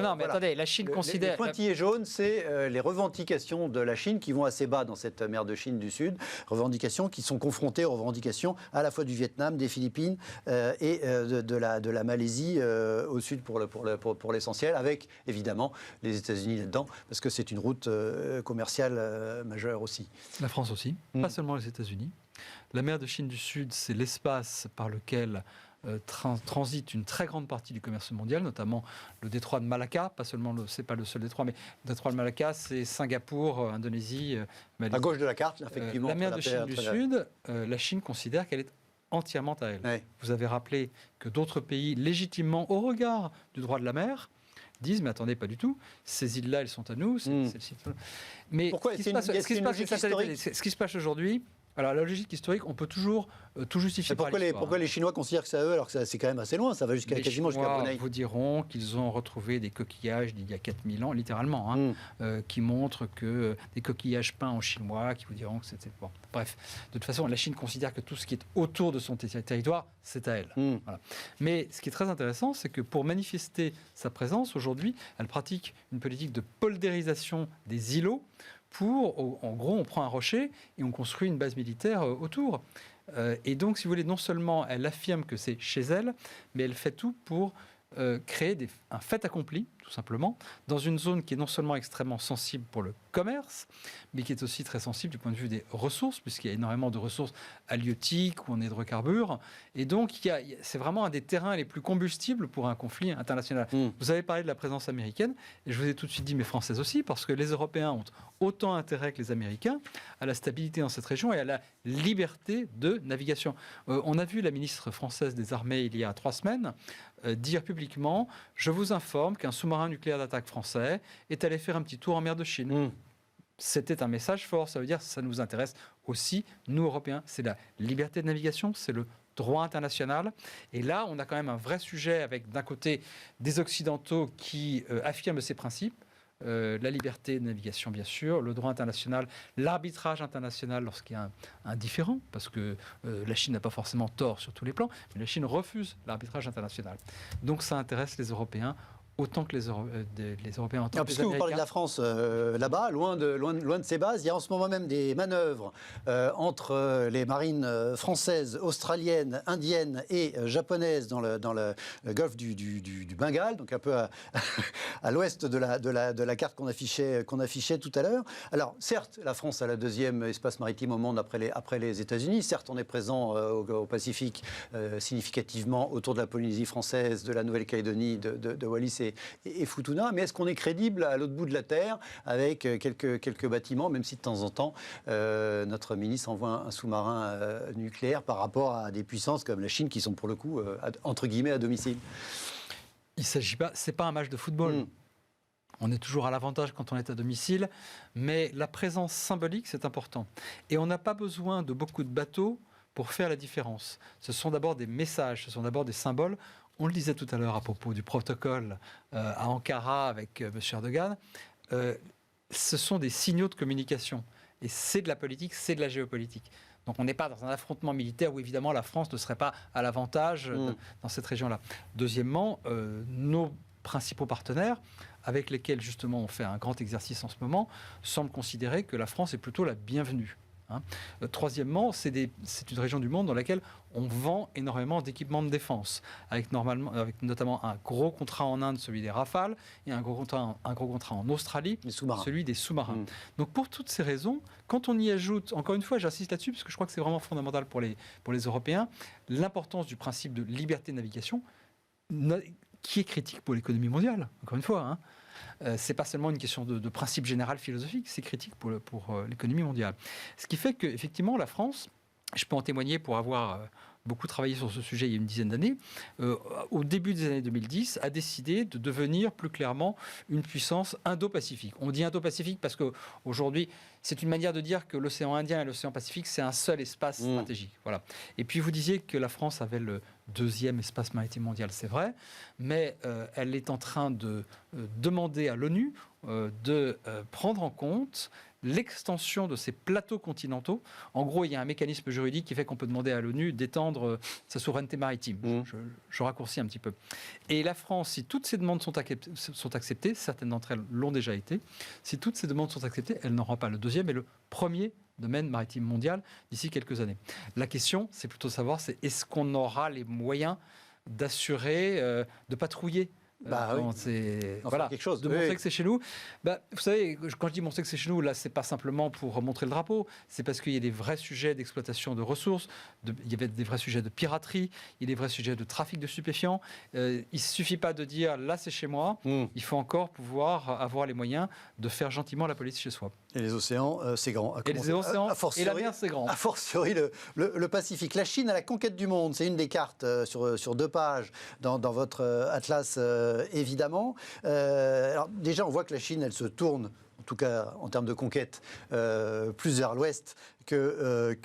non, mais attendez, la Chine considère... Les pointillés jaunes, c'est les revendications de la Chine qui vont assez bas dans cette mer de Chine du Sud, revendications qui sont confrontées aux revendications à la fois du Vietnam, des Philippines et de la Malaisie au sud pour l'essentiel, avec évidemment les États-Unis là-dedans, parce que c'est une route commerciale majeure aussi. La France aussi, pas seulement les États-Unis. La mer de Chine du Sud, c'est l'espace par lequel transite une très grande partie du commerce mondial, notamment le détroit de Malacca, pas seulement, c'est pas le seul détroit, mais le détroit de Malacca, c'est Singapour, Indonésie, Malaisie. À gauche de la carte, effectivement. La mer de Chine du Sud, la Chine considère qu'elle est entièrement à elle. Ouais. Vous avez rappelé que d'autres pays, légitimement, au regard du droit de la mer, disent, mais attendez, pas du tout, ces îles-là, elles sont à nous. Mais pourquoi ce qui se passe aujourd'hui, alors la logique historique, on peut toujours tout justifier par l'histoire. Pourquoi les Chinois considèrent que c'est à eux alors que c'est quand même assez loin, ça va quasiment jusqu'à Brunei. Les Chinois vous diront qu'ils ont retrouvé des coquillages d'il y a 4000 ans, littéralement, qui montrent que des coquillages peints en chinois, qui vous diront que c'était... Bon, bref, de toute façon, la Chine considère que tout ce qui est autour de son territoire, c'est à elle. Voilà. Mais ce qui est très intéressant, c'est que pour manifester sa présence, aujourd'hui, elle pratique une politique de poldérisation des îlots. En gros, on prend un rocher et on construit une base militaire autour. Et donc, si vous voulez, non seulement elle affirme que c'est chez elle, mais elle fait tout pour créer un fait accompli, tout simplement, dans une zone qui est non seulement extrêmement sensible pour le commerce, mais qui est aussi très sensible du point de vue des ressources, puisqu'il y a énormément de ressources halieutiques ou en hydrocarbures. Et donc, c'est vraiment un des terrains les plus combustibles pour un conflit international. Vous avez parlé de la présence américaine, et je vous ai tout de suite dit, mais française aussi, parce que les Européens ont autant intérêt que les Américains à la stabilité dans cette région et à la liberté de navigation. On a vu la ministre française des Armées, il y a 3 semaines, dire publiquement « Je vous informe qu'un sous-marin nucléaire d'attaque français est allé faire un petit tour en mer de Chine ». C'était un message fort, ça veut dire que ça nous intéresse aussi, nous Européens. C'est la liberté de navigation, c'est le droit international. Et là, on a quand même un vrai sujet avec, d'un côté, des Occidentaux qui affirment ces principes, la liberté de navigation, bien sûr, le droit international, l'arbitrage international lorsqu'il y a un différend, parce que la Chine n'a pas forcément tort sur tous les plans, mais la Chine refuse l'arbitrage international. Donc ça intéresse les Européens autant que les Européens en tant que les Américains. Puisque vous parlez de la France, là-bas, loin de ses bases, il y a en ce moment même des manœuvres entre les marines françaises, australiennes, indiennes et japonaises dans le golfe du Bengale, donc un peu à l'ouest de la carte qu'on affichait tout à l'heure. Alors, certes, la France a le 2e espace maritime au monde après les États-Unis. Certes, on est présent au Pacifique significativement autour de la Polynésie française, de la Nouvelle-Calédonie, de Wallis et Futuna, mais est-ce qu'on est crédible à l'autre bout de la Terre avec quelques bâtiments, même si de temps en temps notre ministre envoie un sous-marin nucléaire par rapport à des puissances comme la Chine qui sont pour le coup entre guillemets à domicile? Il s'agit pas, c'est pas un match de football. On est toujours à l'avantage quand on est à domicile, mais la présence symbolique, c'est important. Et on n'a pas besoin de beaucoup de bateaux pour faire la différence. Ce sont d'abord des messages, ce sont d'abord des symboles. On le disait tout à l'heure à propos du protocole à Ankara avec M. Erdogan. Ce sont des signaux de communication. Et c'est de la politique, c'est de la géopolitique. Donc on n'est pas dans un affrontement militaire où évidemment la France ne serait pas à l'avantage dans cette région-là. Deuxièmement, nos principaux partenaires, avec lesquels justement on fait un grand exercice en ce moment, semblent considérer que la France est plutôt la bienvenue. Troisièmement, c'est une région du monde dans laquelle on vend énormément d'équipements de défense, avec notamment un gros contrat en Inde, celui des Rafales, et un gros contrat en Australie, celui des sous-marins. Donc pour toutes ces raisons, quand on y ajoute, encore une fois, j'insiste là-dessus, parce que je crois que c'est vraiment fondamental pour les Européens, l'importance du principe de liberté de navigation, qui est critique pour l'économie mondiale, encore une fois, c'est pas seulement une question de principe général philosophique, c'est critique pour l'économie mondiale. Ce qui fait qu'effectivement, la France, je peux en témoigner pour avoir beaucoup travaillé sur ce sujet il y a une dizaine d'années, au début des années 2010, a décidé de devenir plus clairement une puissance indo-pacifique. On dit indo-pacifique parce qu'aujourd'hui, c'est une manière de dire que l'océan Indien et l'océan Pacifique, c'est un seul espace stratégique. Voilà. Et puis vous disiez que la France avait le deuxième espace maritime mondial, c'est vrai, mais elle est en train de demander à l'ONU de prendre en compte l'extension de ces plateaux continentaux. En gros, il y a un mécanisme juridique qui fait qu'on peut demander à l'ONU d'étendre sa souveraineté maritime. Je raccourcis un petit peu. Et la France, si toutes ces demandes sont acceptées, certaines d'entre elles l'ont déjà été, si toutes ces demandes sont acceptées, elle n'aura pas le deuxième et le premier domaine maritime mondial d'ici quelques années. La question, c'est plutôt de savoir, est-ce qu'on aura les moyens d'assurer, de patrouiller voilà, quelque chose. De montrer que c'est chez nous. Vous savez, quand je dis montrer que c'est chez nous, là, c'est pas simplement pour montrer le drapeau, c'est parce qu'il y a des vrais sujets d'exploitation de ressources, il y avait des vrais sujets de piraterie, il y a des vrais sujets de trafic de stupéfiants. Il ne suffit pas de dire, là, c'est chez moi, il faut encore pouvoir avoir les moyens de faire gentiment la police chez soi. Et les océans, c'est grand. Et les océans, et la mer, c'est grand. A fortiori, le Pacifique. La Chine à la conquête du monde, c'est une des cartes sur 2 pages dans votre atlas, évidemment. Alors, déjà, on voit que la Chine, elle se tourne, en tout cas en termes de conquête, plus vers l'ouest que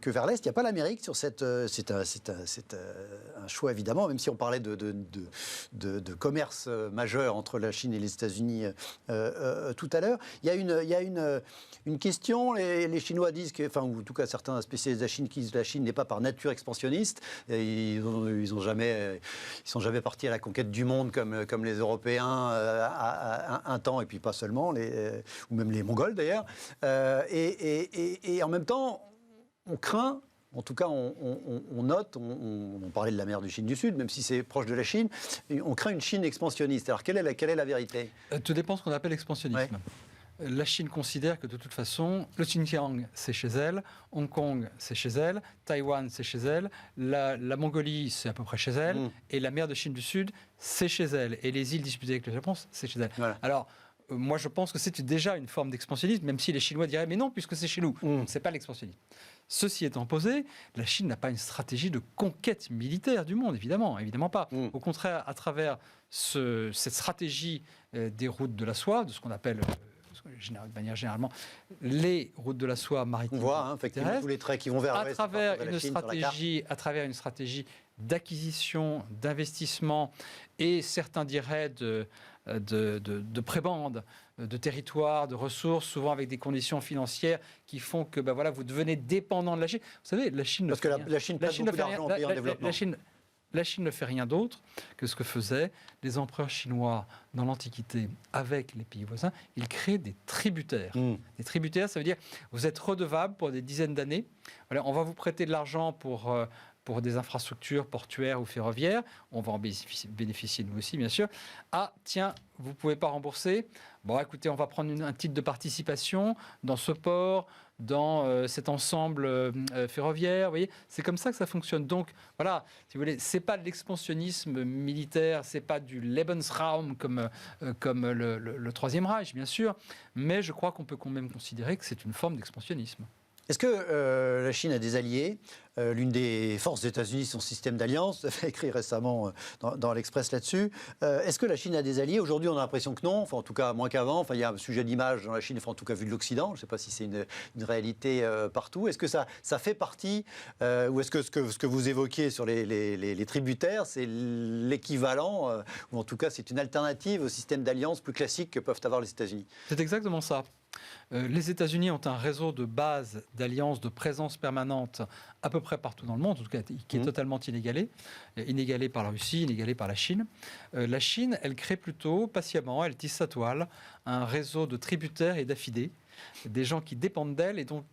vers l'est. Il n'y a pas l'Amérique sur cette... C'est un choix, évidemment, même si on parlait de commerce majeur entre la Chine et les États-Unis tout à l'heure. Il y a une question, les Chinois disent, ou en tout cas certains spécialistes de la Chine qui disent que la Chine n'est pas par nature expansionniste. Et ils sont jamais partis à la conquête du monde comme les Européens à un temps, et puis pas seulement, ou même les Mongols d'ailleurs. Et en même temps, on craint, en tout cas on note, on parlait de la mer du Chine du Sud, même si c'est proche de la Chine, on craint une Chine expansionniste. Alors quelle est la vérité ? Tout dépend de ce qu'on appelle expansionnisme. Ouais. La Chine considère que de toute façon, le Xinjiang, c'est chez elle, Hong Kong, c'est chez elle, Taïwan, c'est chez elle, la Mongolie, c'est à peu près chez elle, et la mer de Chine du Sud, c'est chez elle, et les îles disputées avec le Japon, c'est chez elle. Voilà. Alors, moi, je pense que c'est déjà une forme d'expansionnisme, même si les Chinois diraient « mais non, puisque c'est chez nous ». C'est pas l'expansionnisme. Ceci étant posé, la Chine n'a pas une stratégie de conquête militaire du monde, évidemment pas. Au contraire, à travers cette stratégie des routes de la soie, de ce qu'on appelle... de manière généralement, les routes de la soie maritimes. On voit effectivement tous les traits qui vont vers l'ouest. À travers une stratégie d'acquisition, d'investissement et certains diraient de prébande, de territoire, de ressources, souvent avec des conditions financières qui font que vous devenez dépendant de la Chine. Vous savez, la Chine Parce que la Chine prête beaucoup d'argent aux pays en développement. La Chine ne fait rien d'autre que ce que faisaient les empereurs chinois dans l'Antiquité avec les pays voisins. Ils créent des tributaires. Des tributaires, ça veut dire vous êtes redevable pour des dizaines d'années. Voilà, on va vous prêter de l'argent pour des infrastructures portuaires ou ferroviaires. On va en bénéficier nous aussi, bien sûr. Ah, tiens, vous ne pouvez pas rembourser. Bon, écoutez, on va prendre un titre de participation dans ce port, dans cet ensemble ferroviaire. Vous voyez, c'est comme ça que ça fonctionne. Donc, voilà, si vous voulez, c'est pas de l'expansionnisme militaire, c'est pas du Lebensraum comme le Troisième Reich, bien sûr, mais je crois qu'on peut quand même considérer que c'est une forme d'expansionnisme. Est-ce que la Chine a des alliés ? L'une des forces des États-Unis, son système d'alliance, vous avez écrit récemment dans l'Express là-dessus. Est-ce que la Chine a des alliés ? Aujourd'hui, on a l'impression que non, en tout cas moins qu'avant. Il y a un sujet d'image dans la Chine, en tout cas vu de l'Occident. Je ne sais pas si c'est une réalité partout. Est-ce que ça fait partie, ou est-ce que ce que vous évoquiez sur les tributaires, c'est l'équivalent, ou en tout cas c'est une alternative au système d'alliance plus classique que peuvent avoir les États-Unis ? C'est exactement ça. Les États-Unis ont un réseau de base, d'alliances, de présence permanente à peu près partout dans le monde, en tout cas qui est totalement inégalé par la Russie, inégalé par la Chine. La Chine, elle crée plutôt patiemment, elle tisse sa toile, un réseau de tributaires et d'affidés, des gens qui dépendent d'elle et dont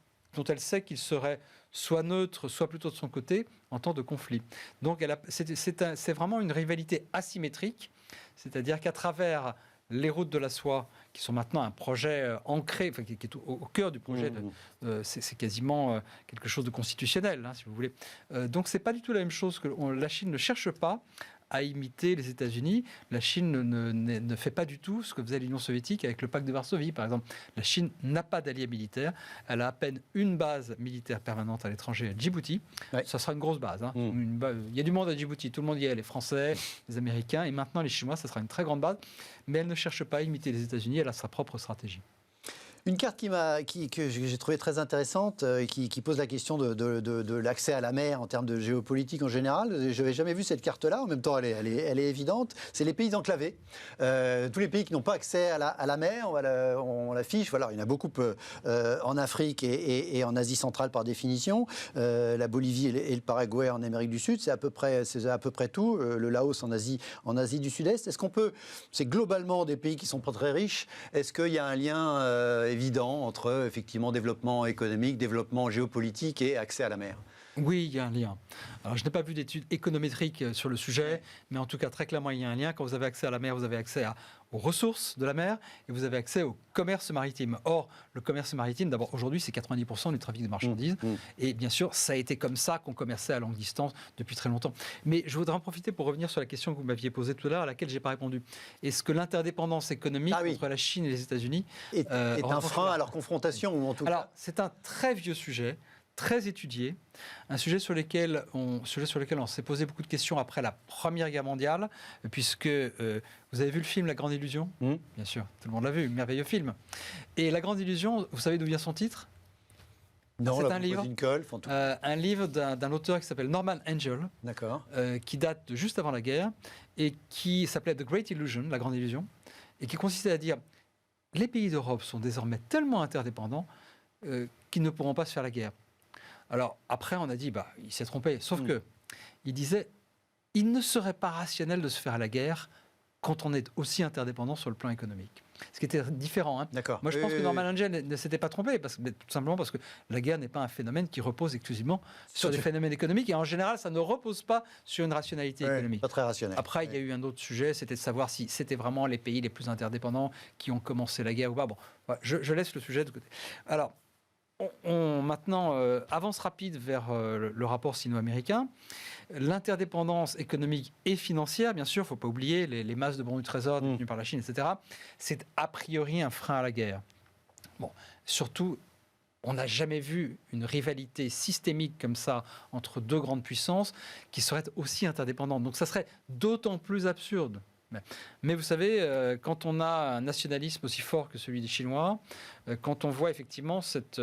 elle sait qu'ils seraient soit neutres, soit plutôt de son côté en temps de conflit. Donc c'est vraiment une rivalité asymétrique, c'est-à-dire qu'à travers les routes de la soie, qui sont maintenant un projet ancré, qui est au cœur du projet, c'est quasiment quelque chose de constitutionnel, si vous voulez. Donc c'est pas du tout la même chose que la Chine ne cherche pas à imiter les États-Unis. La Chine ne fait pas du tout ce que faisait l'Union soviétique avec le pacte de Varsovie, par exemple. La Chine n'a pas d'alliés militaires. Elle a à peine une base militaire permanente à l'étranger, à Djibouti. Ouais. Ça sera une grosse base. Il y a du monde à Djibouti. Tout le monde y est, les Français, les Américains. Et maintenant, les Chinois, ça sera une très grande base. Mais elle ne cherche pas à imiter les États-Unis. Elle a sa propre stratégie. Une carte que j'ai trouvée très intéressante, qui pose la question de l'accès à la mer en termes de géopolitique en général. Je n'avais jamais vu cette carte-là. En même temps, elle est évidente. C'est les pays enclavés. Tous les pays qui n'ont pas accès à la mer, on l'affiche. Voilà, il y en a beaucoup en Afrique et en Asie centrale par définition. La Bolivie et le Paraguay en Amérique du Sud, c'est à peu près tout. Le Laos en Asie du Sud-Est. C'est globalement des pays qui sont pas très riches. Est-ce qu'il y a un lien évident entre effectivement développement économique, développement géopolitique et accès à la mer? Oui, il y a un lien. Alors, je n'ai pas vu d'études économétriques sur le sujet, mais en tout cas, très clairement, il y a un lien. Quand vous avez accès à la mer, vous avez accès aux ressources de la mer et vous avez accès au commerce maritime. Or, le commerce maritime, d'abord, aujourd'hui, c'est 90% du trafic de marchandises. Et bien sûr, ça a été comme ça qu'on commerçait à longue distance depuis très longtemps. Mais je voudrais en profiter pour revenir sur la question que vous m'aviez posée tout à l'heure, à laquelle je n'ai pas répondu. Est-ce que l'interdépendance économique entre la Chine et les États-Unis est un frein à leur confrontation, ou en tout cas... Alors, c'est un très vieux sujet, très étudié, un sujet sur lequel on s'est posé beaucoup de questions après la Première Guerre mondiale, puisque vous avez vu le film La Grande Illusion ? Bien sûr, tout le monde l'a vu, merveilleux film. Et La Grande Illusion, vous savez d'où vient son titre ? Non, c'est un livre, un livre d'un auteur qui s'appelle Norman Angell, qui date de juste avant la guerre, et qui s'appelait The Great Illusion, La Grande Illusion, et qui consistait à dire les pays d'Europe sont désormais tellement interdépendants qu'ils ne pourront pas se faire la guerre. Alors, après, on a dit, il s'est trompé. Sauf que, il disait, il ne serait pas rationnel de se faire la guerre quand on est aussi interdépendant sur le plan économique. Ce qui était différent. Hein. Moi, je pense que Norman Angell ne s'était pas trompé, tout simplement parce que la guerre n'est pas un phénomène qui repose exclusivement sur des phénomènes économiques. Et en général, ça ne repose pas sur une rationalité économique. Pas très rationnel. Après, il y a eu un autre sujet, c'était de savoir si c'était vraiment les pays les plus interdépendants qui ont commencé la guerre ou pas. Bon, je laisse le sujet de côté. Alors, maintenant, avance rapide vers le rapport sino-américain. L'interdépendance économique et financière, bien sûr, il ne faut pas oublier les masses de bons du trésor détenues par la Chine, etc. C'est a priori un frein à la guerre. Bon, surtout, on n'a jamais vu une rivalité systémique comme ça entre deux grandes puissances qui seraient aussi interdépendantes. Donc ça serait d'autant plus absurde. Mais vous savez, quand on a un nationalisme aussi fort que celui des Chinois, quand on voit effectivement cette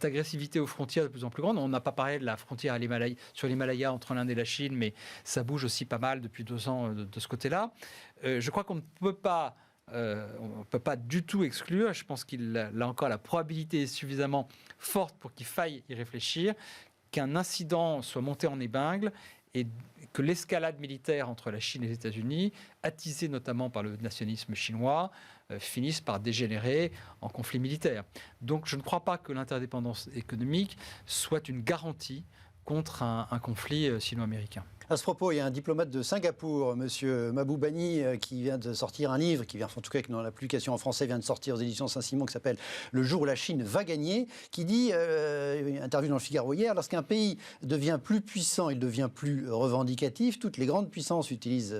agressivité aux frontières de plus en plus grande, on n'a pas parlé de la frontière sur l'Himalaya entre l'Inde et la Chine, mais ça bouge aussi pas mal depuis 2 ans de ce côté-là. Je crois qu'on ne peut pas... on ne peut pas du tout exclure, je pense là encore la probabilité est suffisamment forte pour qu'il faille y réfléchir, qu'un incident soit monté en épingle et que l'escalade militaire entre la Chine et les États-Unis, attisée notamment par le nationalisme chinois, finisse par dégénérer en conflit militaire. Donc je ne crois pas que l'interdépendance économique soit une garantie contre un conflit sino-américain. À ce propos, il y a un diplomate de Singapour, M. Mahbubani, qui vient de sortir un livre, qui vient, en tout cas dans la publication en français, vient de sortir aux éditions Saint-Simon, qui s'appelle « Le jour où la Chine va gagner », qui dit, interview dans le Figaro hier, lorsqu'un pays devient plus puissant, il devient plus revendicatif. Toutes les grandes puissances utilisent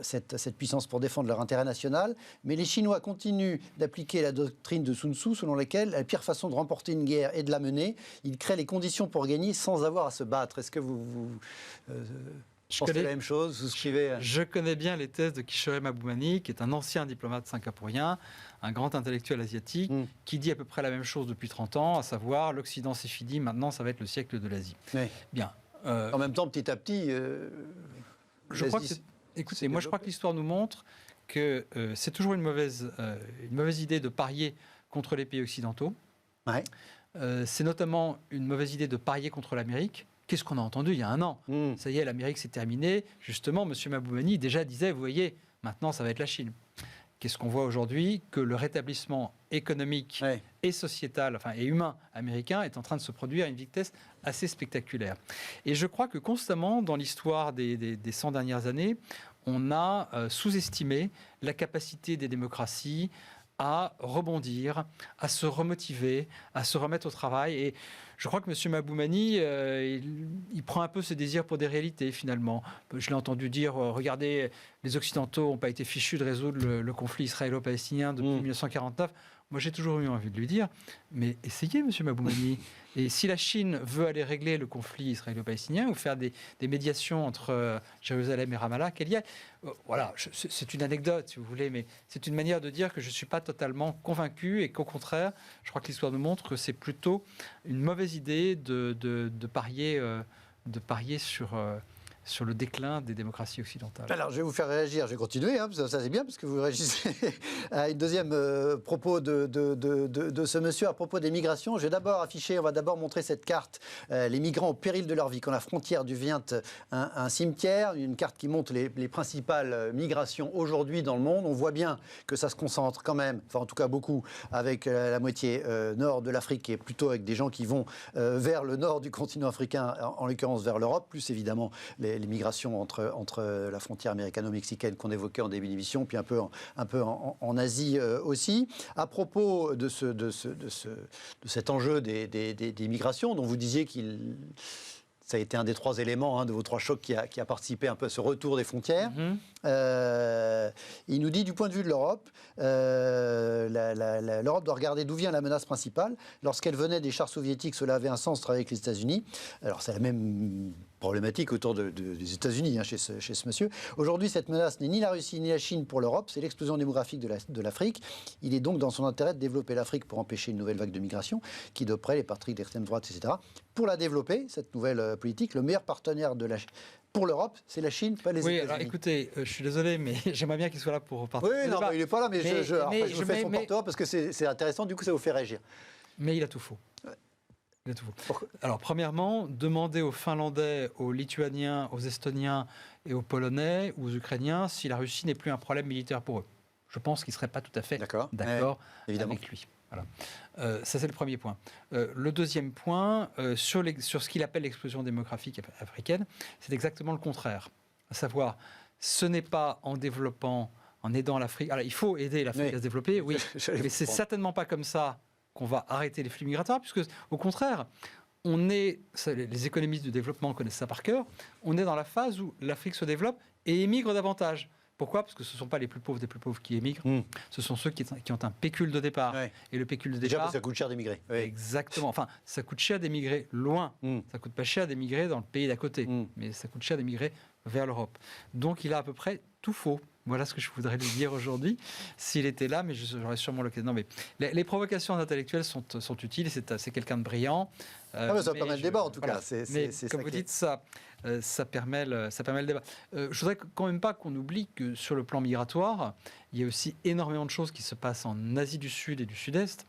cette puissance pour défendre leur intérêt national, mais les Chinois continuent d'appliquer la doctrine de Sun Tzu, selon laquelle la pire façon de remporter une guerre est de la mener. Ils créent les conditions pour gagner sans avoir à se battre. Est-ce que vous pensez la même chose, vous suivez... Je connais bien les thèses de Kishore Mahbubani, qui est un ancien diplomate singapourien, un grand intellectuel asiatique, qui dit à peu près la même chose depuis 30 ans, à savoir l'Occident c'est fini, maintenant ça va être le siècle de l'Asie. Bien. En même temps, petit à petit... je crois que l'histoire nous montre que c'est toujours une mauvaise idée de parier contre les pays occidentaux. C'est notamment une mauvaise idée de parier contre l'Amérique. Qu'est-ce qu'on a entendu il y a 1 an ? Ça y est, l'Amérique c'est terminé. Justement, M. Mahbubani déjà disait, vous voyez, maintenant ça va être la Chine. Qu'est-ce qu'on voit aujourd'hui ? Que le rétablissement économique et sociétal, et humain américain est en train de se produire à une vitesse assez spectaculaire. Et je crois que constamment, dans l'histoire des 100 dernières années, on a sous-estimé la capacité des démocraties à rebondir, à se remotiver, à se remettre au travail. Et Je crois que M. Maboumani, il prend un peu ses désirs pour des réalités, finalement. Je l'ai entendu dire, regardez, les Occidentaux n'ont pas été fichus de résoudre le conflit israélo-palestinien depuis 1949. Moi, j'ai toujours eu envie de lui dire, mais essayez, M. Maboumani. Et si la Chine veut aller régler le conflit israélo-palestinien ou faire des médiations entre Jérusalem et Ramallah, qu'elle y aille. Voilà, c'est une anecdote, si vous voulez, mais c'est une manière de dire que je ne suis pas totalement convaincu et qu'au contraire, je crois que l'histoire nous montre que c'est plutôt une mauvaise idée de parier sur le déclin des démocraties occidentales. Alors, je vais vous faire réagir, je vais continuer, parce que ça c'est bien, parce que vous réagissez à une deuxième propos de ce monsieur, à propos des migrations. Je vais d'abord afficher, on va d'abord montrer cette carte, les migrants au péril de leur vie. Quand la frontière devient un cimetière, une carte qui montre les principales migrations aujourd'hui dans le monde. On voit bien que ça se concentre quand même, enfin en tout cas beaucoup, avec la moitié nord de l'Afrique, et plutôt avec des gens qui vont vers le nord du continent africain, en l'occurrence vers l'Europe, plus évidemment les migrations entre la frontière américano-mexicaine qu'on évoquait en début d'émission, puis un peu en Asie aussi. À propos de cet enjeu des migrations, dont vous disiez ça a été un des 3 éléments de vos 3 chocs qui a participé un peu à ce retour des frontières. Il nous dit, du point de vue de l'Europe, l'Europe doit regarder d'où vient la menace principale. Lorsqu'elle venait des chars soviétiques, cela avait un sens de travailler avec les États-Unis. Alors c'est la même problématique autour des États-Unis chez ce monsieur. Aujourd'hui, cette menace n'est ni la Russie ni la Chine pour l'Europe, c'est l'explosion démographique de l'Afrique. Il est donc dans son intérêt de développer l'Afrique pour empêcher une nouvelle vague de migration qui doperait les partis d'extrême droite, etc. Pour la développer, cette nouvelle politique, le meilleur partenaire pour l'Europe, c'est la Chine, pas les États-Unis. Oui, alors écoutez, je suis désolé, mais j'aimerais bien qu'il soit là pour participer. Oui, non, mais il n'est pas là, mais je vous fais son porte-voix parce que c'est intéressant, du coup ça vous fait réagir. Mais il a tout faux. Ouais. Il a tout faux. Alors, premièrement, demander aux Finlandais, aux Lituaniens, aux Estoniens et aux Polonais ou aux Ukrainiens si la Russie n'est plus un problème militaire pour eux. Je pense qu'ils ne seraient pas tout à fait d'accord avec lui. Voilà. Ça, c'est le premier point. Le deuxième point, sur ce qu'il appelle l'explosion démographique africaine, c'est exactement le contraire. À savoir, ce n'est pas en développant, en aidant l'Afrique. Alors, il faut aider l'Afrique à se développer, oui, mais c'est certainement pas comme ça qu'on va arrêter les flux migratoires, puisque, au contraire, les économistes du développement connaissent ça par cœur, on est dans la phase où l'Afrique se développe et émigre davantage. Pourquoi ? Parce que ce ne sont pas les plus pauvres des plus pauvres qui émigrent, ce sont ceux qui ont un pécule de départ. Ouais. Et le pécule de départ... Déjà parce que ça coûte cher d'émigrer. Oui. Exactement. Enfin, ça coûte cher d'émigrer loin. Ça ne coûte pas cher d'émigrer dans le pays d'à côté. Mais ça coûte cher d'émigrer vers l'Europe. Donc il a à peu près tout faux. Voilà ce que je voudrais lui dire aujourd'hui, s'il était là, mais j'aurais sûrement l'occasion. Non, mais les provocations intellectuelles sont utiles, c'est quelqu'un de brillant. Mais ça permet le débat, en tout cas. Mais comme vous dites, ça permet le débat. Je voudrais quand même pas qu'on oublie que sur le plan migratoire, il y a aussi énormément de choses qui se passent en Asie du Sud et du Sud-Est.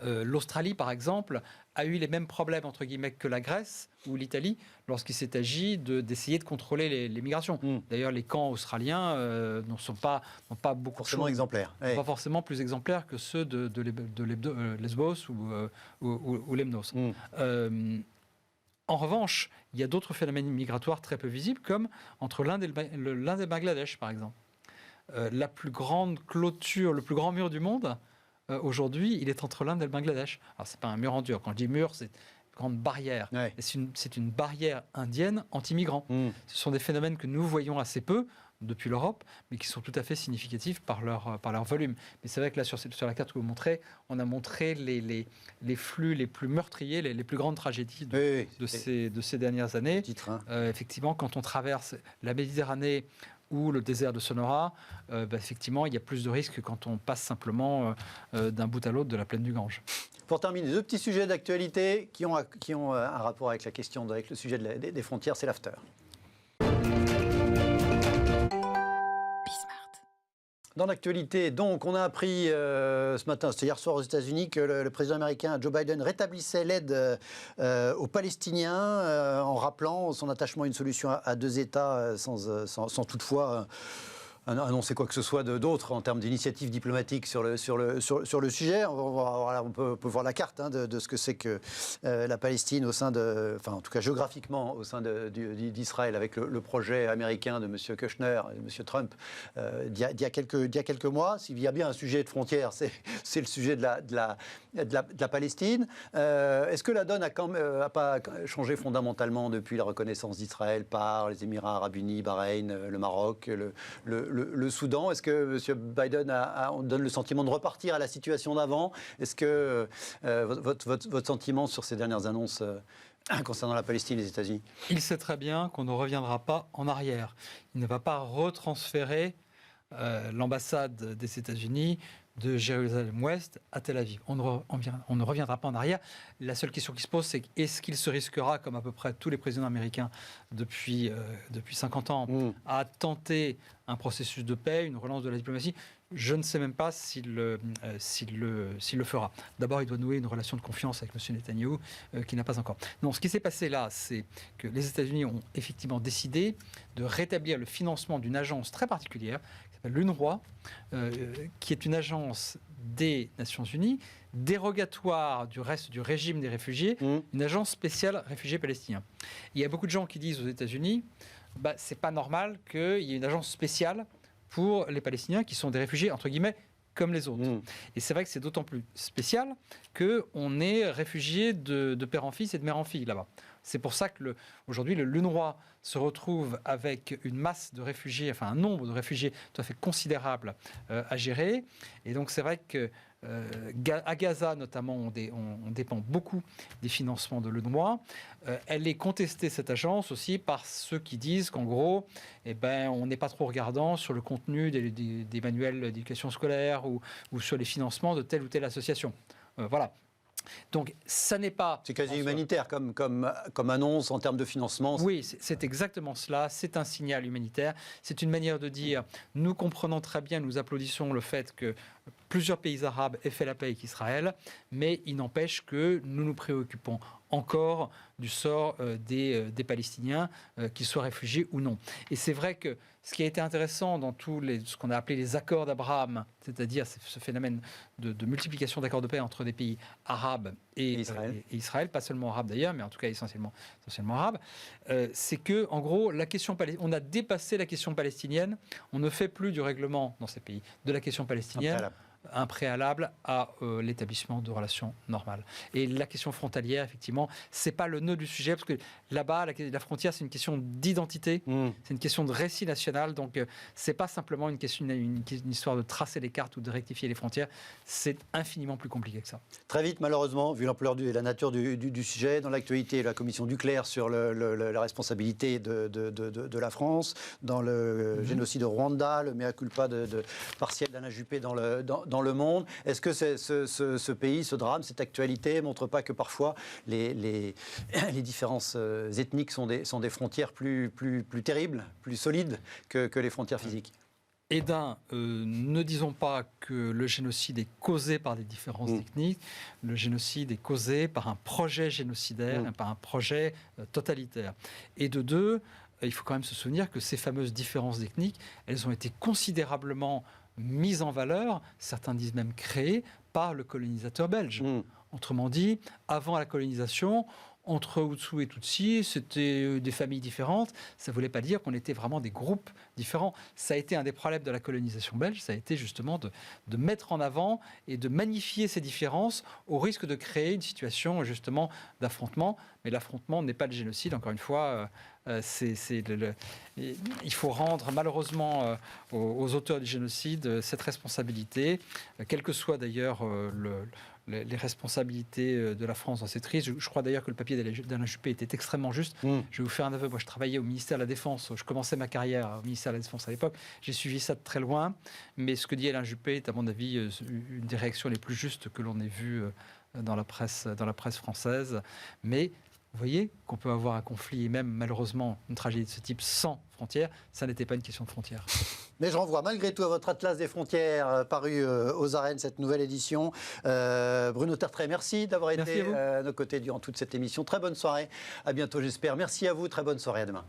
L'Australie, par exemple, a eu les mêmes problèmes entre guillemets que la Grèce ou l'Italie lorsqu'il s'est agi d'essayer de contrôler les migrations. D'ailleurs, les camps australiens n'ont pas beaucoup forcément exemplaires. Pas forcément plus exemplaires que ceux de Lesbos ou Lemnos. En revanche, il y a d'autres phénomènes migratoires très peu visibles, comme entre l'Inde et le Bangladesh, par exemple. La plus grande clôture, le plus grand mur du monde, aujourd'hui, il est entre l'Inde et le Bangladesh. Alors, ce n'est pas un mur en dur. Quand je dis mur, c'est une grande barrière. Ouais. C'est une barrière indienne anti-migrants. Ce sont des phénomènes que nous voyons assez peu depuis l'Europe, mais qui sont tout à fait significatifs par leur volume. Mais c'est vrai que là, sur la carte que vous montrez, on a montré les flux les plus meurtriers, les plus grandes tragédies de ces dernières années. Effectivement, quand on traverse la Méditerranée ou le désert de Sonora, effectivement, il y a plus de risques que quand on passe simplement d'un bout à l'autre de la plaine du Gange. Pour terminer, 2 petits sujets d'actualité qui ont un rapport avec la question, avec le sujet des frontières, c'est l'after. Dans l'actualité, donc, on a appris ce matin, c'était hier soir aux États-Unis, que le président américain Joe Biden rétablissait l'aide aux Palestiniens en rappelant son attachement à une solution à 2 États sans toutefois annoncer quoi que ce soit d'autre en termes d'initiatives diplomatiques sur le sujet. On peut voir la carte de ce que c'est que la Palestine au sein en tout cas géographiquement au sein d'Israël avec le projet américain de M. Kushner et de M. Trump d'il y a quelques mois. S'il y a bien un sujet de frontière, c'est le sujet de la Palestine. Est-ce que la donne a pas changé fondamentalement depuis la reconnaissance d'Israël par les Émirats arabes unis, Bahreïn, le Maroc, le Soudan? Est-ce que M. Biden donne le sentiment de repartir à la situation d'avant? Est-ce que votre sentiment sur ces dernières annonces concernant la Palestine et les États-Unis? Il sait très bien qu'on ne reviendra pas en arrière. Il ne va pas retransférer l'ambassade des États-Unis de Jérusalem-Ouest à Tel Aviv. On ne reviendra pas en arrière. La seule question qui se pose, c'est est-ce qu'il se risquera, comme à peu près tous les présidents américains depuis 50 ans, à tenter un processus de paix, une relance de la diplomatie? Je ne sais même pas s'il le fera. D'abord, il doit nouer une relation de confiance avec M. Netanyahou, qui n'a pas encore. Non, ce qui s'est passé là, c'est que les États-Unis ont effectivement décidé de rétablir le financement d'une agence très particulière, qui s'appelle l'UNRWA, qui est une agence des Nations Unies, dérogatoire du reste du régime des réfugiés, une agence spéciale réfugiés palestiniens. Il y a beaucoup de gens qui disent aux États-Unis, c'est pas normal qu'il y ait une agence spéciale pour les Palestiniens qui sont des réfugiés, entre guillemets, comme les autres. Et c'est vrai que c'est d'autant plus spécial qu'on est réfugié de père en fils et de mère en fille là-bas. C'est pour ça que aujourd'hui, l'UNRWA se retrouve avec une masse de réfugiés, enfin un nombre de réfugiés tout à fait considérable à gérer. Et donc c'est vrai que à Gaza, notamment, on dépend beaucoup des financements de l'UNRWA. Elle est contestée, cette agence, aussi par ceux qui disent qu'en gros, on n'est pas trop regardant sur le contenu des manuels d'éducation scolaire ou sur les financements de telle ou telle association. Voilà. Donc, ça n'est pas... C'est quasi humanitaire comme annonce en termes de financement. Oui, c'est exactement cela. C'est un signal humanitaire. C'est une manière de dire, nous comprenons très bien, nous applaudissons le fait que plusieurs pays arabes aient fait la paix avec Israël, mais il n'empêche que nous nous préoccupons encore du sort des Palestiniens, qu'ils soient réfugiés ou non. Et c'est vrai que ce qui a été intéressant dans ce qu'on a appelé les accords d'Abraham, c'est-à-dire ce phénomène de multiplication d'accords de paix entre des pays arabes et Israël, pas seulement arabes d'ailleurs, mais en tout cas essentiellement arabes, c'est que, en gros, on a dépassé la question palestinienne, on ne fait plus du règlement dans ces pays de la question palestinienne un préalable à l'établissement de relations normales. Et la question frontalière, effectivement, c'est pas le nœud du sujet, parce que là-bas, la frontière, c'est une question d'identité, c'est une question de récit national, donc c'est pas simplement une histoire de tracer les cartes ou de rectifier les frontières, c'est infiniment plus compliqué que ça. Très vite, malheureusement, vu l'ampleur et la nature du sujet, dans l'actualité, la commission Duclerc sur la responsabilité de la France, dans le génocide au Rwanda, le mea culpa partiel d'Alain Juppé dans le monde. Est-ce que ce pays, ce drame, cette actualité ne montre pas que parfois les différences ethniques sont des frontières plus terribles, plus solides que les frontières physiques? Ne disons pas que le génocide est causé par des différences ethniques. Le génocide est causé par un projet génocidaire, par un projet totalitaire. Et de deux, il faut quand même se souvenir que ces fameuses différences ethniques, elles ont été considérablement mise en valeur, certains disent même créée, par le colonisateur belge. Autrement dit, avant la colonisation, entre Hutus et Tutsis, c'était des familles différentes. Ça ne voulait pas dire qu'on était vraiment des groupes différents. Ça a été un des problèmes de la colonisation belge, ça a été justement de mettre en avant et de magnifier ces différences au risque de créer une situation justement d'affrontement. Mais l'affrontement n'est pas le génocide, encore une fois. Il faut rendre malheureusement aux auteurs du génocide cette responsabilité, quelles que soient d'ailleurs les responsabilités de la France dans cette crise. Je crois d'ailleurs que le papier d'Alain Juppé était extrêmement juste. Je vais vous faire un aveu. Moi, je travaillais au ministère de la Défense. Je commençais ma carrière au ministère de la Défense à l'époque. J'ai suivi ça de très loin. Mais ce que dit Alain Juppé est, à mon avis, une des réactions les plus justes que l'on ait vues dans la presse française. Mais vous voyez qu'on peut avoir un conflit et même malheureusement une tragédie de ce type sans frontières. Ça n'était pas une question de frontières. Mais je renvoie malgré tout à votre Atlas des frontières paru aux arènes, cette nouvelle édition. Bruno Tertrais, merci d'avoir été à nos côtés durant toute cette émission. Très bonne soirée. À bientôt, j'espère. Merci à vous. Très bonne soirée. À demain.